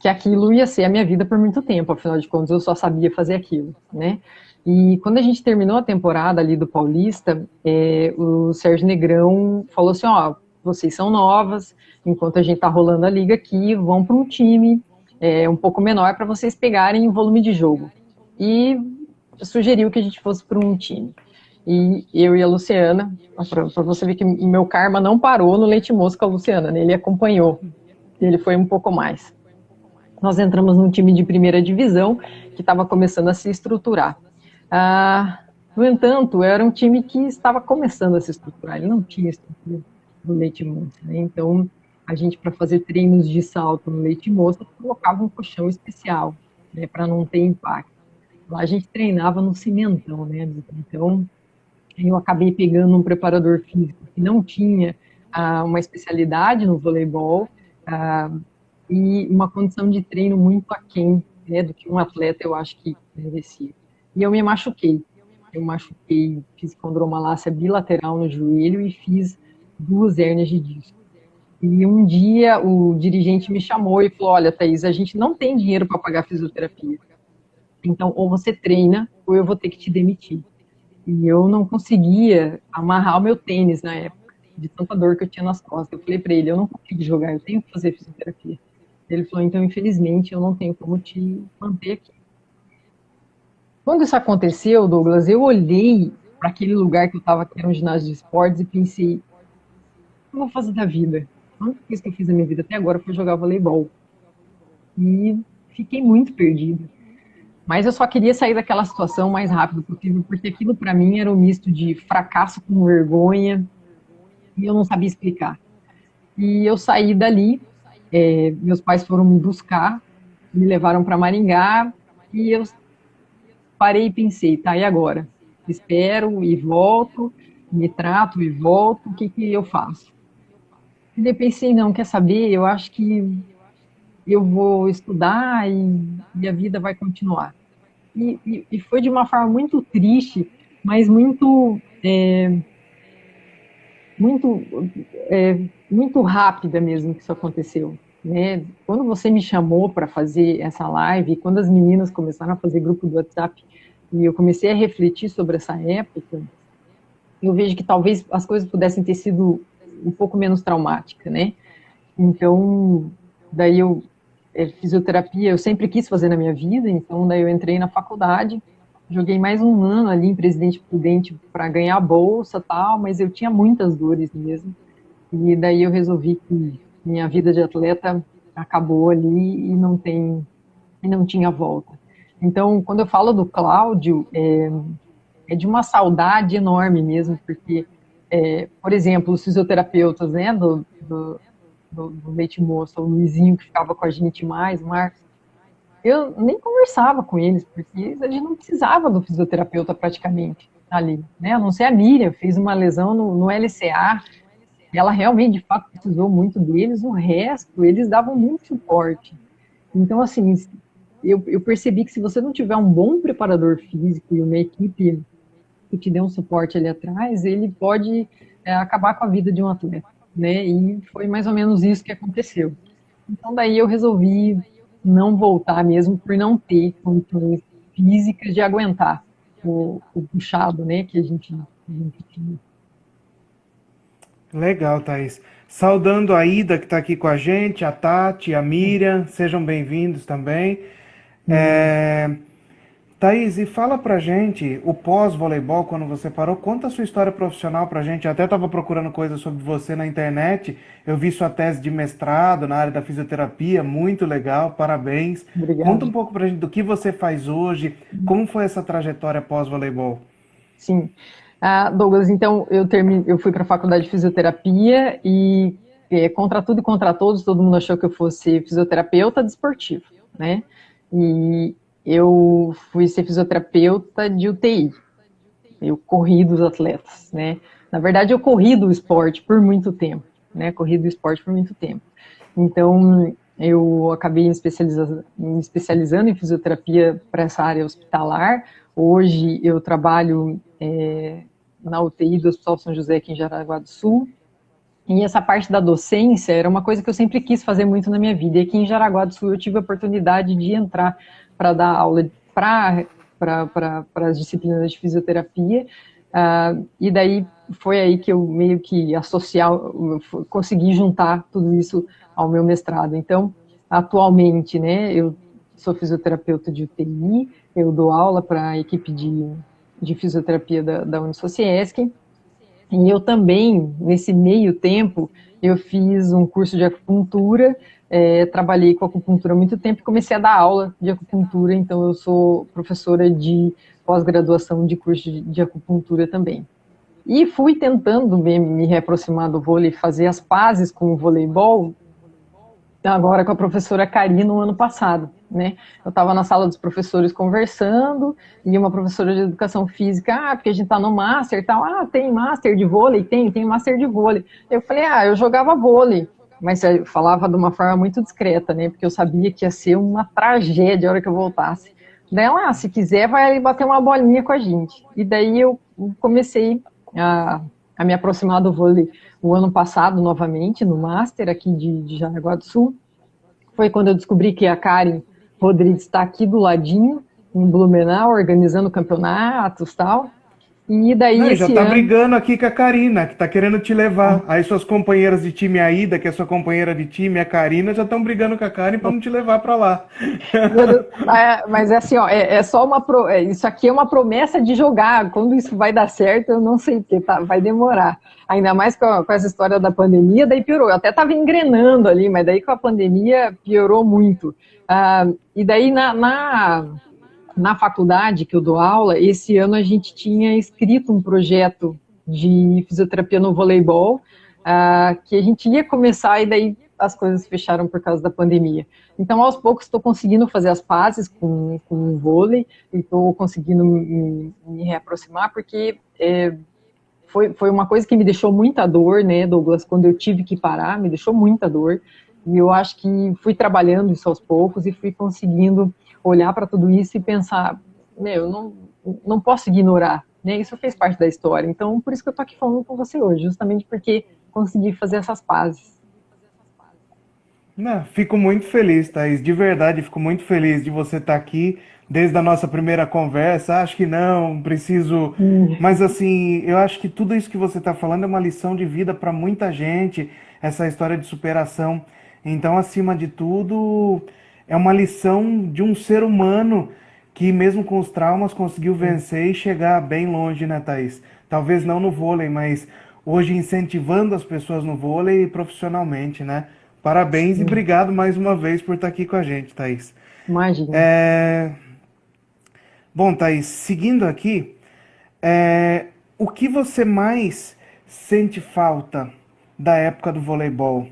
Que aquilo ia ser a minha vida por muito tempo, afinal de contas eu só sabia fazer aquilo, né? E quando a gente terminou a temporada ali do Paulista, o Sérgio Negrão falou assim, ó, vocês são novas, enquanto a gente tá rolando a liga aqui, vão para um time um pouco menor para vocês pegarem o volume de jogo. E sugeriu que a gente fosse para um time. E eu e a Luciana, para você ver que o meu karma não parou no Leite Moça com a Luciana, né? Ele acompanhou, ele foi um pouco mais. Nós entramos num time de primeira divisão que estava começando a se estruturar. No entanto, era um time que estava começando a se estruturar, ele não tinha estrutura no Leite Moça, né? Então, a gente, para fazer treinos de salto no Leite Moça, colocava um colchão especial, né, para não ter impacto. Lá a gente treinava no cimentão, né? Então, eu acabei pegando um preparador físico que não tinha uma especialidade no voleibol, e uma condição de treino muito aquém, né, do que um atleta eu acho que merecia. E eu me machuquei. Eu machuquei, fiz condromalácia bilateral no joelho e fiz 2 hérnias de disco. E um dia o dirigente me chamou e falou, olha, Thaís, a gente não tem dinheiro para pagar fisioterapia. Então, ou você treina, ou eu vou ter que te demitir. E eu não conseguia amarrar o meu tênis na época, de tanta dor que eu tinha nas costas. Eu falei para ele, eu não consigo jogar, eu tenho que fazer fisioterapia. Ele falou, então, infelizmente, eu não tenho como te manter aqui. Quando isso aconteceu, Douglas, eu olhei para aquele lugar que eu estava, que era um ginásio de esportes, e pensei, o que eu vou fazer da vida? A única coisa que eu fiz na minha vida até agora foi jogar voleibol. E fiquei muito perdida. Mas eu só queria sair daquela situação o mais rápido possível, porque aquilo para mim era um misto de fracasso com vergonha, e eu não sabia explicar. E eu saí dali, meus pais foram me buscar, me levaram para Maringá, e eu parei e pensei, tá, e agora? Espero e volto, me trato e volto, o que que eu faço? E daí pensei, não, quer saber? Eu acho que eu vou estudar e a vida vai continuar. E foi de uma forma muito triste, mas muito, muito rápida mesmo que isso aconteceu. Né? Quando você me chamou para fazer essa live, quando as meninas começaram a fazer grupo do WhatsApp e eu comecei a refletir sobre essa época, eu vejo que talvez as coisas pudessem ter sido um pouco menos traumáticas, né? Então, daí fisioterapia eu sempre quis fazer na minha vida, então daí eu entrei na faculdade, joguei mais um ano ali em Presidente Prudente para ganhar a bolsa tal, mas eu tinha muitas dores mesmo, e daí eu resolvi que minha vida de atleta acabou ali e não tinha volta. Então, quando eu falo do Cláudio, é de uma saudade enorme mesmo, porque, por exemplo, os fisioterapeutas, né, do Leite Moça, o Luizinho que ficava com a gente mais, o Marcos, eu nem conversava com eles, porque a gente não precisava do fisioterapeuta praticamente ali, né, a não ser a Miriam, fez uma lesão no LCA, ela realmente, de fato, precisou muito deles, o resto, eles davam muito suporte. Então, assim, eu percebi que se você não tiver um bom preparador físico e uma equipe que te dê um suporte ali atrás, ele pode acabar com a vida de um atleta, né? E foi mais ou menos isso que aconteceu. Então daí eu resolvi não voltar mesmo por não ter condições físicas de aguentar o puxado, né? Que a gente tinha.
Legal, Thaís. Saudando a Ida, que está aqui com a gente, a Tati, a Miriam, sejam bem-vindos também. É... Thaís, e fala pra gente, o pós-voleibol, quando você parou, conta a sua história profissional pra gente. Eu até estava procurando coisas sobre você na internet, eu vi sua tese de mestrado na área da fisioterapia, muito legal, parabéns. Conta
Obrigada.
um pouco pra gente do que você faz hoje, como foi essa trajetória pós-voleibol?
Sim. Douglas, então eu fui para a faculdade de fisioterapia e contra tudo e contra todos, todo mundo achou que eu fosse fisioterapeuta desportivo, né? E eu fui ser fisioterapeuta de UTI. Eu corri dos atletas, né? Na verdade, eu corri do esporte por muito tempo, né? Corri do esporte por muito tempo. Então, eu acabei me especializando em fisioterapia para essa área hospitalar. Hoje, eu trabalho na UTI do Hospital São José, aqui em Jaraguá do Sul. E essa parte da docência era uma coisa que eu sempre quis fazer muito na minha vida. E aqui em Jaraguá do Sul eu tive a oportunidade de entrar para dar aula para as disciplinas de fisioterapia. E daí foi aí que eu meio que consegui juntar tudo isso ao meu mestrado. Então, atualmente, né, eu sou fisioterapeuta de UTI, eu dou aula para a equipe de fisioterapia da Unisociesc. E eu também, nesse meio tempo, eu fiz um curso de acupuntura, trabalhei com acupuntura há muito tempo e comecei a dar aula de acupuntura, então eu sou professora de pós-graduação de curso de acupuntura também. E fui tentando me reaproximar do vôlei, fazer as pazes com o voleibol, agora com a professora Karina no ano passado, né? Eu estava na sala dos professores conversando e uma professora de educação física, porque a gente está no master e tal, tem master de vôlei? Tem master de vôlei. Eu falei, eu jogava vôlei, mas eu falava de uma forma muito discreta, né? Porque eu sabia que ia ser uma tragédia a hora que eu voltasse. Daí ela, se quiser, vai bater uma bolinha com a gente. E daí eu comecei a me aproximar do vôlei o ano passado, novamente, no Master, aqui de Jaraguá do Sul. Foi quando eu descobri que a Karen Rodrigues está aqui do ladinho, em Blumenau, organizando campeonatos e tal. E daí
Não, já
esse
tá
ano...
brigando aqui com a Karina, que tá querendo te levar. Aí suas companheiras de time, a Ida, que é sua companheira de time, a Karina, já estão brigando com a Karen para não te levar para lá.
Mas é assim, é só isso aqui é uma promessa de jogar. Quando isso vai dar certo, eu não sei, porque vai demorar. Ainda mais com essa história da pandemia, daí piorou. Eu até estava engrenando ali, mas daí com a pandemia piorou muito. E daí na faculdade que eu dou aula, esse ano a gente tinha escrito um projeto de fisioterapia no voleibol, que a gente ia começar e daí as coisas fecharam por causa da pandemia. Então, aos poucos, estou conseguindo fazer as pazes com o vôlei e estou conseguindo me reaproximar, porque foi uma coisa que me deixou muita dor, né, Douglas, quando eu tive que parar, me deixou muita dor, e eu acho que fui trabalhando isso aos poucos e fui conseguindo olhar para tudo isso e pensar, eu não posso ignorar, né, isso fez parte da história, então por isso que eu estou aqui falando com você hoje, justamente porque consegui fazer essas pazes.
Não, fico muito feliz, Thaís. De verdade, fico muito feliz de você estar aqui desde a nossa primeira conversa. Acho que não, preciso. Mas assim, eu acho que tudo isso que você está falando é uma lição de vida para muita gente, essa história de superação. Então, acima de tudo, é uma lição de um ser humano que, mesmo com os traumas, conseguiu vencer e chegar bem longe, né, Thaís? Talvez não no vôlei, mas hoje incentivando as pessoas no vôlei profissionalmente, né? Parabéns e
Sim,
obrigado mais uma vez por estar aqui com a gente, Thaís.
imagina.
É... Bom, Thaís, seguindo aqui, o que você mais sente falta da época do voleibol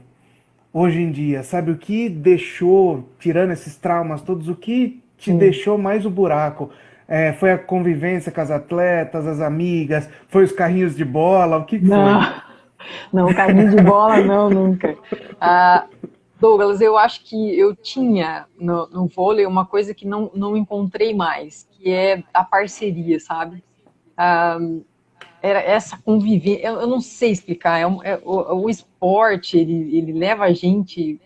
hoje em dia? Sabe o que deixou, tirando esses traumas todos, o que te
Sim.
deixou mais o buraco? Foi a convivência com as atletas, as amigas, foi os carrinhos de bola, o que
Não,
foi?
não, carrinho de bola, não, nunca. Ah, Douglas, eu acho que eu tinha no vôlei uma coisa que não encontrei mais, que é a parceria, sabe? Ah, era essa convivência, eu não sei explicar, o esporte, ele leva a gente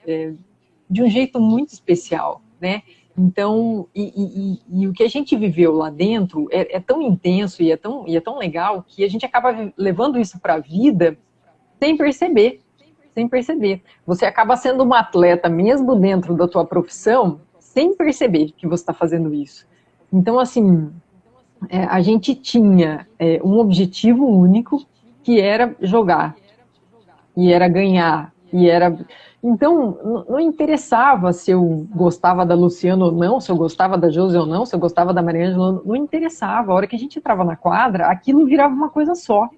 de um jeito muito especial, né? Então, e o que a gente viveu lá dentro é tão intenso e é tão legal que a gente acaba levando isso para a vida sem perceber, sem perceber. Você acaba sendo uma atleta mesmo dentro da tua profissão, sem perceber que você está fazendo isso. Então, assim, a gente tinha um objetivo único, que era jogar, e era ganhar, e era... Então, não interessava se eu gostava da Luciana ou não, se eu gostava da Josi ou não, se eu gostava da Mariângela, não interessava. A hora que a gente entrava na quadra, aquilo virava uma coisa só.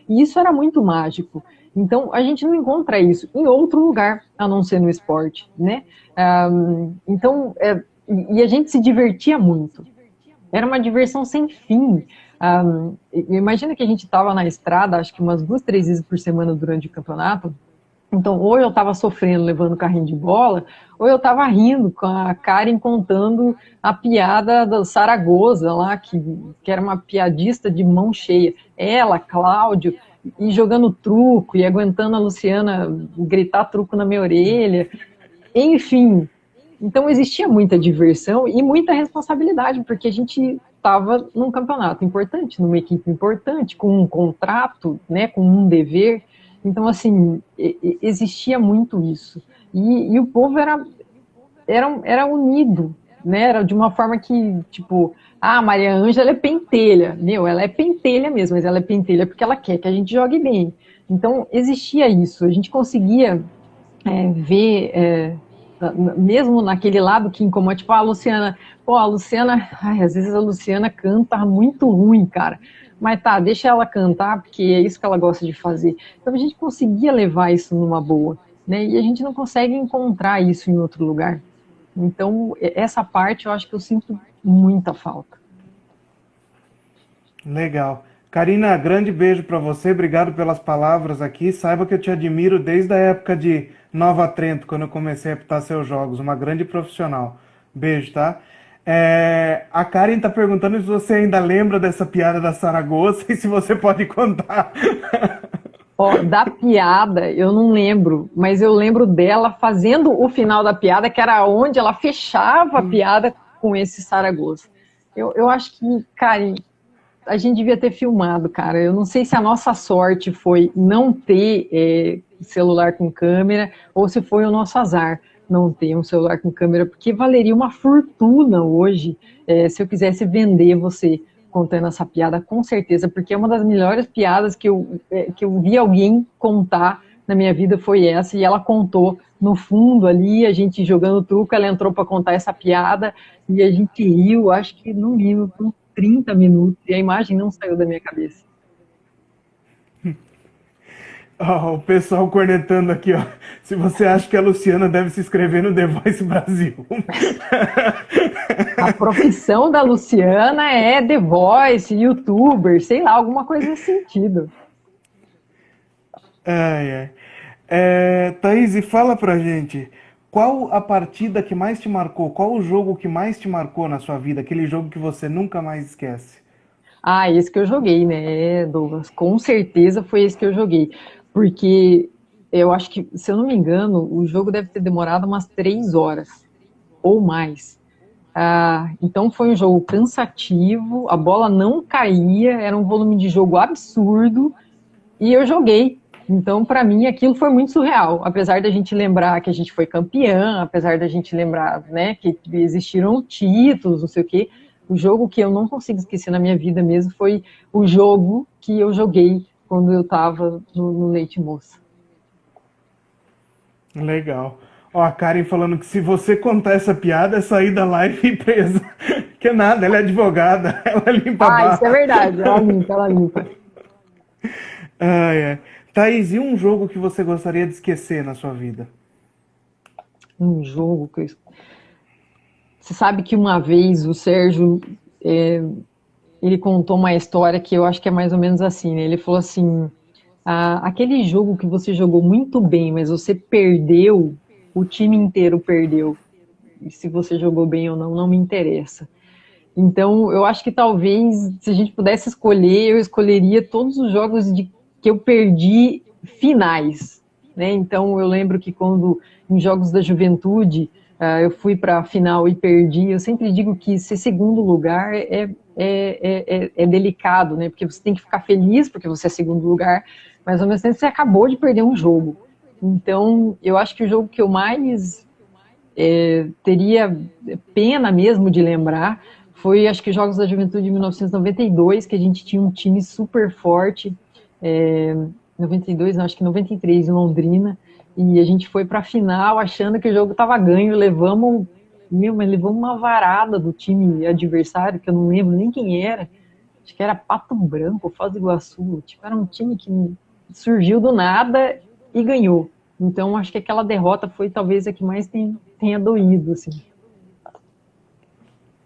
E isso era muito mágico. Então, a gente não encontra isso em outro lugar, a não ser no esporte, né? Então, e a gente se divertia muito. Era uma diversão sem fim. Imagina que a gente estava na estrada, acho que umas 2, 3 vezes por semana durante o campeonato. Então, ou eu estava sofrendo levando carrinho de bola, ou eu estava rindo com a Karen contando a piada da Saragoza lá, que era uma piadista de mão cheia. Ela, Cláudio, e jogando truco, e aguentando a Luciana gritar truco na minha orelha. Enfim, então existia muita diversão e muita responsabilidade, porque a gente estava num campeonato importante, numa equipe importante, com um contrato, né, com um dever. Então, assim, existia muito isso. E o povo era unido, né? Era de uma forma que, tipo, a Maria Ângela é pentelha. Meu, ela é pentelha mesmo, mas ela é pentelha porque ela quer que a gente jogue bem. Então, existia isso. A gente conseguia ver, mesmo naquele lado que incomoda, tipo, a Luciana, pô, a Luciana, ai, às vezes a Luciana canta muito ruim, cara. Mas tá, deixa ela cantar, porque é isso que ela gosta de fazer. Então a gente conseguia levar isso numa boa, né? E a gente não consegue encontrar isso em outro lugar. Então, essa parte eu acho que eu sinto muita falta.
Legal. Karina, grande beijo para você. Obrigado pelas palavras aqui. Saiba que eu te admiro desde a época de Nova Trento, quando eu comecei a apitar seus jogos. Uma grande profissional. Beijo, tá? A Karen tá perguntando se você ainda lembra dessa piada da Saragoça e se você pode contar.
Ó, da piada, eu não lembro, mas eu lembro dela fazendo o final da piada, que era onde ela fechava a piada com esse Saragoça. Eu acho que, Karen, a gente devia ter filmado, cara. Eu não sei se a nossa sorte foi não ter celular com câmera ou se foi o nosso azar não ter um celular com câmera, porque valeria uma fortuna hoje se eu quisesse vender você contando essa piada, com certeza, porque é uma das melhores piadas que eu vi alguém contar na minha vida foi essa, e ela contou no fundo ali, a gente jogando truco, ela entrou para contar essa piada, e a gente riu, acho que no mínimo, por uns 30 minutos, e a imagem não saiu da minha cabeça.
Ó, o pessoal cornetando aqui, ó. Se você acha que a Luciana deve se inscrever no The Voice Brasil.
A profissão da Luciana é The Voice, YouTuber, sei lá, alguma coisa nesse sentido.
Ai, ai. Thaís, e fala pra gente, qual a partida que mais te marcou? Qual o jogo que mais te marcou na sua vida? Aquele jogo que você nunca mais esquece?
Ah, esse que eu joguei, né, Douglas? Com certeza foi esse que eu joguei. Porque eu acho que, se eu não me engano, o jogo deve ter demorado umas 3 horas ou mais. Então foi um jogo cansativo, a bola não caía, era um volume de jogo absurdo e eu joguei. Então, para mim, aquilo foi muito surreal. Apesar da gente lembrar que a gente foi campeã, apesar da gente lembrar, né, que existiram títulos, não sei o quê, o jogo que eu não consigo esquecer na minha vida mesmo foi o jogo que eu joguei quando eu estava no Leite Moça.
Legal. Ó, a Karen falando que se você contar essa piada, é sair da live presa. Que nada, ela é advogada, ela limpa a
Ah, isso é
barra.
verdade. Ela limpa, ela limpa.
Ai, ai. Thaís, e um jogo que você gostaria de esquecer na sua vida?
Um jogo que eu... Você sabe que uma vez o Sérgio, ele contou uma história que eu acho que é mais ou menos assim, né? Ele falou assim, aquele jogo que você jogou muito bem, mas você perdeu, o time inteiro perdeu. E se você jogou bem ou não, não me interessa. Então, eu acho que talvez, se a gente pudesse escolher, eu escolheria todos os jogos que eu perdi finais, né? Então, eu lembro que quando, em jogos da juventude, eu fui para a final e perdi, eu sempre digo que ser segundo lugar é delicado, né? Porque você tem que ficar feliz porque você é segundo lugar, mas ao mesmo tempo você acabou de perder um jogo. Então, eu acho que o jogo que eu mais teria pena mesmo de lembrar foi, acho que, Jogos da Juventude de 1992, que a gente tinha um time super forte, 92, não, acho que 93, em Londrina, e a gente foi para a final achando que o jogo estava ganho, mas levamos uma varada do time adversário, que eu não lembro nem quem era, acho que era Pato Branco, Foz do Iguaçu, tipo, era um time que surgiu do nada e ganhou. Então, acho que aquela derrota foi talvez a que mais tenha doído, assim.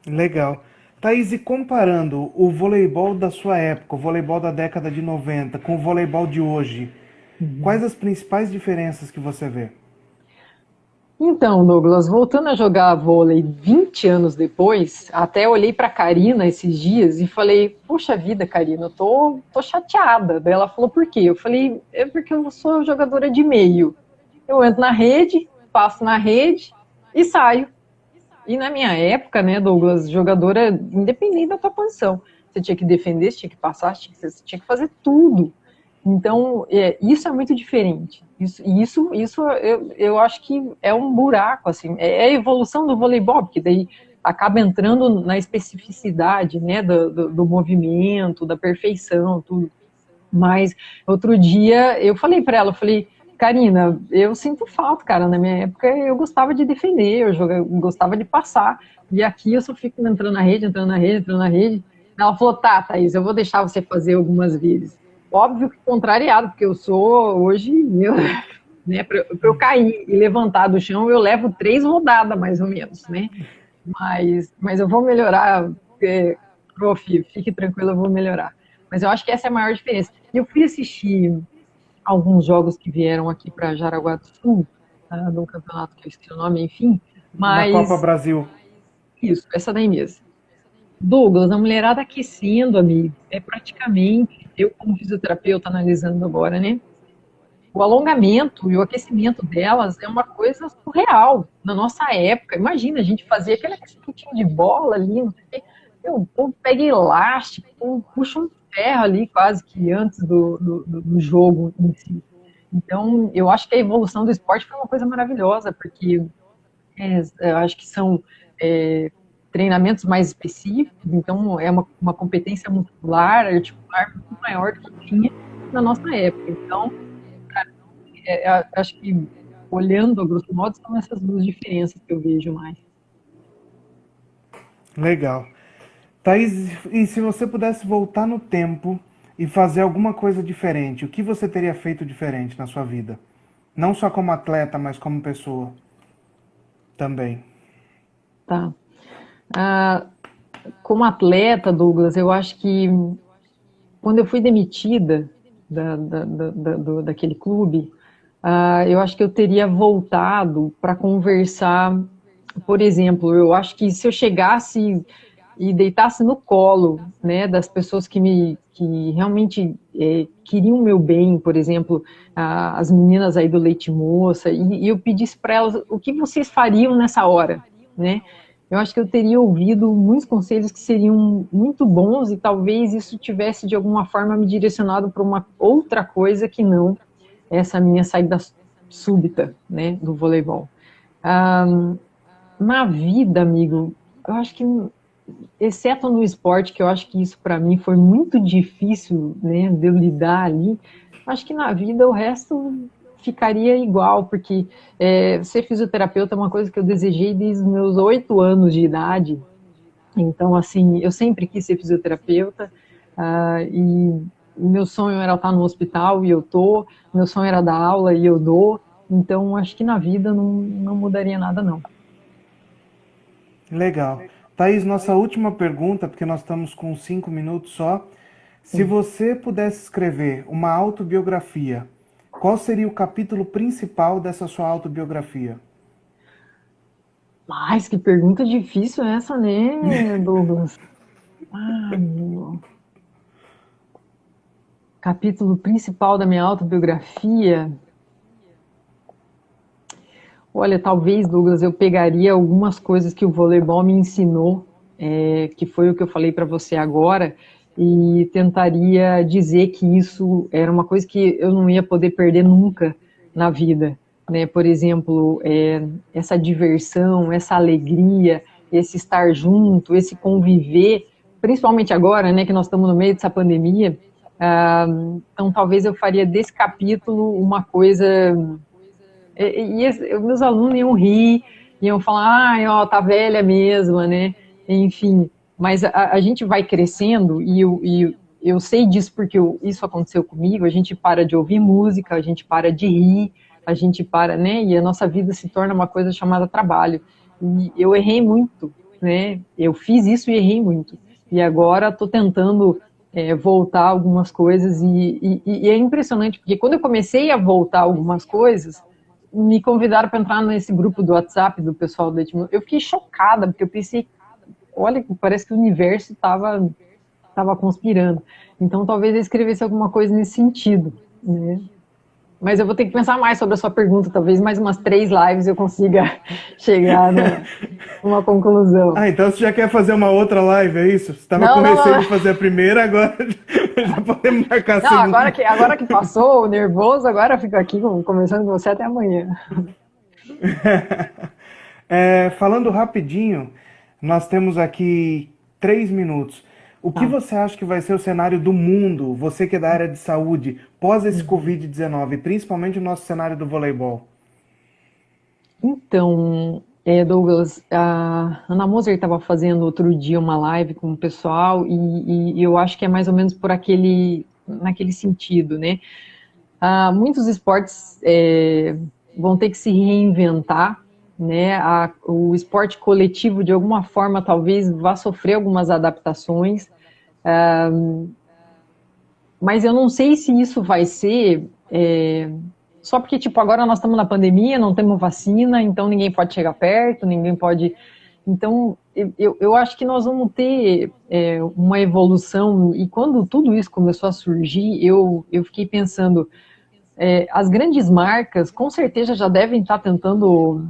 Legal. Thaís, e comparando o voleibol da sua época, o voleibol da década de 90, com o voleibol de hoje, quais as principais diferenças que você vê?
Então, Douglas, voltando a jogar vôlei 20 anos depois, até olhei para a Karina esses dias e falei, puxa vida, Karina, eu tô chateada. Daí ela falou, por quê? Eu falei, é porque eu sou jogadora de meio. Eu entro na rede, passo na rede e saio. E na minha época, né, Douglas, jogadora, independente da tua posição, você tinha que defender, você tinha que passar, você tinha que fazer tudo. Então, isso é muito diferente. Isso eu acho que é um buraco, assim, é a evolução do voleibol, porque daí acaba entrando na especificidade, né, do movimento, da perfeição, tudo. Mas outro dia eu falei para ela, eu falei, Karina, eu sinto falta, cara. Na minha época eu gostava de defender, eu gostava de passar. E aqui eu só fico entrando na rede, entrando na rede, entrando na rede. Ela falou, tá, Thaís, eu vou deixar você fazer algumas vezes. Óbvio que contrariado, porque eu sou hoje, né, para eu cair e levantar do chão, eu levo 3 rodadas, mais ou menos, né? Mas eu vou melhorar, prof, fique tranquilo, eu vou melhorar. Mas eu acho que essa é a maior diferença. E eu fui assistir alguns jogos que vieram aqui para Jaraguá do Sul, num campeonato que eu esqueci o nome, enfim,
Na Copa
mas
Brasil.
isso, essa daí mesmo. Douglas, a mulherada aquecendo, amigo, é praticamente, eu como fisioterapeuta analisando agora, né, o alongamento e o aquecimento delas é uma coisa surreal. Na nossa época, imagina, a gente fazia aquele aquecimento de bola ali, não sei o quê. O povo pega elástico, puxa um ferro ali quase que antes do jogo em si. Então, eu acho que a evolução do esporte foi uma coisa maravilhosa, porque eu acho que são treinamentos mais específicos, então é uma competência muscular, articular muito maior do que tinha na nossa época. Então, acho que, olhando a grosso modo, são essas duas diferenças que eu vejo mais.
Legal. Thaís, e se você pudesse voltar no tempo e fazer alguma coisa diferente, o que você teria feito diferente na sua vida? Não só como atleta, mas como pessoa também.
Tá. Ah, como atleta, Douglas, eu acho que quando eu fui demitida daquele clube, eu acho que eu teria voltado para conversar. Por exemplo, eu acho que se eu chegasse e deitasse no colo, né, das pessoas que realmente queriam o meu bem, por exemplo, as meninas aí do Leite Moça, e eu pedisse para elas o que vocês fariam nessa hora, né? Eu acho que eu teria ouvido muitos conselhos que seriam muito bons e talvez isso tivesse de alguma forma me direcionado para uma outra coisa que não essa minha saída súbita, né, do voleibol. Na vida, amigo, eu acho que, exceto no esporte, que eu acho que isso para mim foi muito difícil, né, de eu lidar ali, acho que na vida o resto ficaria igual, porque ser fisioterapeuta é uma coisa que eu desejei desde os meus 8 anos de idade. Então, assim, eu sempre quis ser fisioterapeuta, e meu sonho era estar no hospital e eu tô, meu sonho era dar aula e eu dou, então acho que na vida não mudaria nada, não.
Legal. Thaís, nossa última pergunta, porque nós estamos com 5 minutos só. Se
Sim.
você pudesse escrever uma autobiografia, qual seria o capítulo principal dessa sua autobiografia?
Mas que pergunta difícil essa, né, Douglas? Ai, meu. Capítulo principal da minha autobiografia. Olha, talvez, Douglas, eu pegaria algumas coisas que o voleibol me ensinou, que foi o que eu falei para você agora, e tentaria dizer que isso era uma coisa que eu não ia poder perder nunca na vida, né? Por exemplo, essa diversão, essa alegria, esse estar junto, esse conviver, principalmente agora, né, que nós estamos no meio dessa pandemia. Então, talvez eu faria desse capítulo uma coisa. Meus alunos iam rir, iam falar, ah, ó, tá velha mesmo, né? Enfim, mas a gente vai crescendo e eu sei disso porque isso aconteceu comigo, a gente para de ouvir música, a gente para de rir, a gente para, né? E a nossa vida se torna uma coisa chamada trabalho. E eu errei muito, né? Eu fiz isso e errei muito. E agora estou tentando voltar algumas coisas e é impressionante, porque quando eu comecei a voltar algumas coisas, me convidaram para entrar nesse grupo do WhatsApp do pessoal do Edmundo. Eu fiquei chocada, porque eu pensei, olha, parece que o universo estava conspirando. Então, talvez eu escrevesse alguma coisa nesse sentido, né? Mas eu vou ter que pensar mais sobre a sua pergunta. Talvez mais umas 3 lives eu consiga chegar numa conclusão.
Ah, então você já quer fazer uma outra live, é isso? Você estava
Não,
com
não,
receio
não.
de fazer a primeira, agora já podemos marcar a
Não,
segunda.
agora que passou o nervoso, agora eu fico aqui conversando com você até amanhã.
Falando rapidinho, nós temos aqui 3 minutos. O que
Tá.
você acha que vai ser o cenário do mundo, você que é da área de saúde, pós esse
Uhum.
Covid-19, principalmente o nosso cenário do voleibol?
Então, Douglas, a Ana Moser estava fazendo outro dia uma live com o pessoal e eu acho que é mais ou menos naquele sentido, né? Muitos esportes vão ter que se reinventar, né? O esporte coletivo, de alguma forma, talvez vá sofrer algumas adaptações, mas eu não sei se isso vai ser só porque, tipo, agora nós estamos na pandemia, não temos vacina, então ninguém pode chegar perto, ninguém pode. Então, eu acho que nós vamos ter uma evolução, e quando tudo isso começou a surgir, eu fiquei pensando, as grandes marcas com certeza já devem estar tentando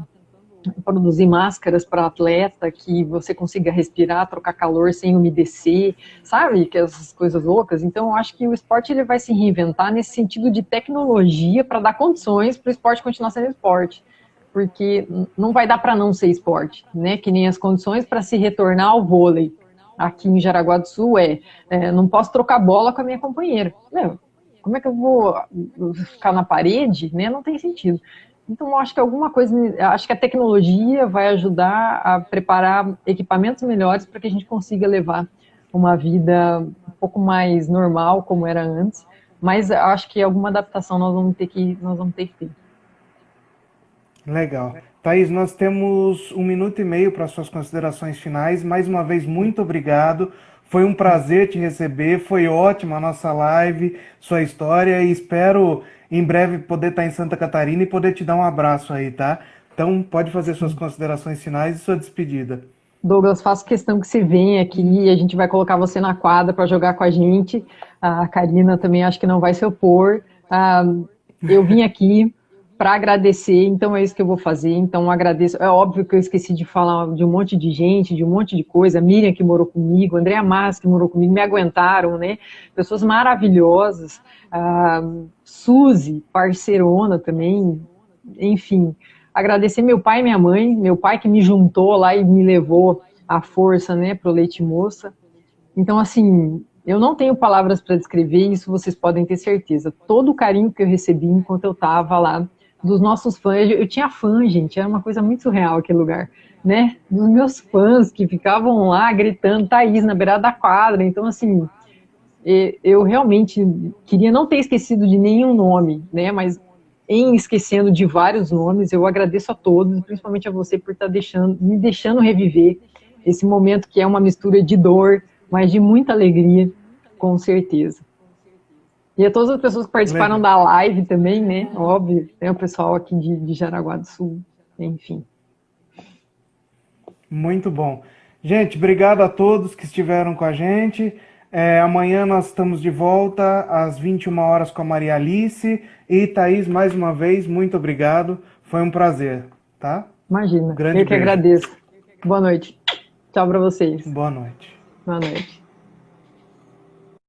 produzir máscaras para atleta, que você consiga respirar, trocar calor sem umedecer, sabe? Que essas coisas loucas. Então, eu acho que o esporte ele vai se reinventar nesse sentido de tecnologia para dar condições para o esporte continuar sendo esporte. Porque não vai dar para não ser esporte, né? Que nem as condições para se retornar ao vôlei. Aqui em Jaraguá do Sul não posso trocar bola com a minha companheira. Não, Como é que eu vou ficar na parede? Né? Não tem sentido. Então, eu acho que alguma coisa, acho que a tecnologia vai ajudar a preparar equipamentos melhores para que a gente consiga levar uma vida um pouco mais normal, como era antes, mas acho que alguma adaptação nós vamos ter que ter.
Legal. Thaís, nós temos 1 minuto e meio para suas considerações finais. Mais uma vez, muito obrigado. Foi um prazer te receber. Foi ótima a nossa live, sua história, e espero em breve poder estar em Santa Catarina e poder te dar um abraço aí, tá? Então, pode fazer suas considerações finais e sua despedida.
Douglas, faço questão que você venha aqui e a gente vai colocar você na quadra para jogar com a gente. A Karina também acho que não vai se opor. Eu vim aqui para agradecer, então é isso que eu vou fazer. Então agradeço. É óbvio que eu esqueci de falar de um monte de gente, de um monte de coisa. Miriam que morou comigo, Andréa Mas que morou comigo, me aguentaram, né? Pessoas maravilhosas. Suzy, parceirona também, enfim. Agradecer meu pai e minha mãe, meu pai que me juntou lá e me levou à força, né, pro Leite Moça. Então, assim, eu não tenho palavras para descrever, isso vocês podem ter certeza. Todo o carinho que eu recebi enquanto eu estava lá, dos nossos fãs, eu tinha fã, gente, era uma coisa muito surreal aquele lugar, né? Dos meus fãs que ficavam lá gritando Thaís na beirada da quadra. Então, assim, eu realmente queria não ter esquecido de nenhum nome, né? Mas em esquecendo de vários nomes, eu agradeço a todos, principalmente a você por estar me deixando reviver esse momento que é uma mistura de dor, mas de muita alegria, com certeza. E a todas as pessoas que participaram
Legal.
da live também, né? Óbvio, tem o pessoal aqui de Jaraguá do Sul, enfim.
Muito bom. Gente, obrigado a todos que estiveram com a gente. Amanhã nós estamos de volta às 21 horas com a Maria Alice. E Thaís, mais uma vez, muito obrigado. Foi um prazer, tá?
Imagina,
Grande
eu que
beijo.
agradeço. Boa noite. Tchau para vocês.
Boa noite.
Boa noite.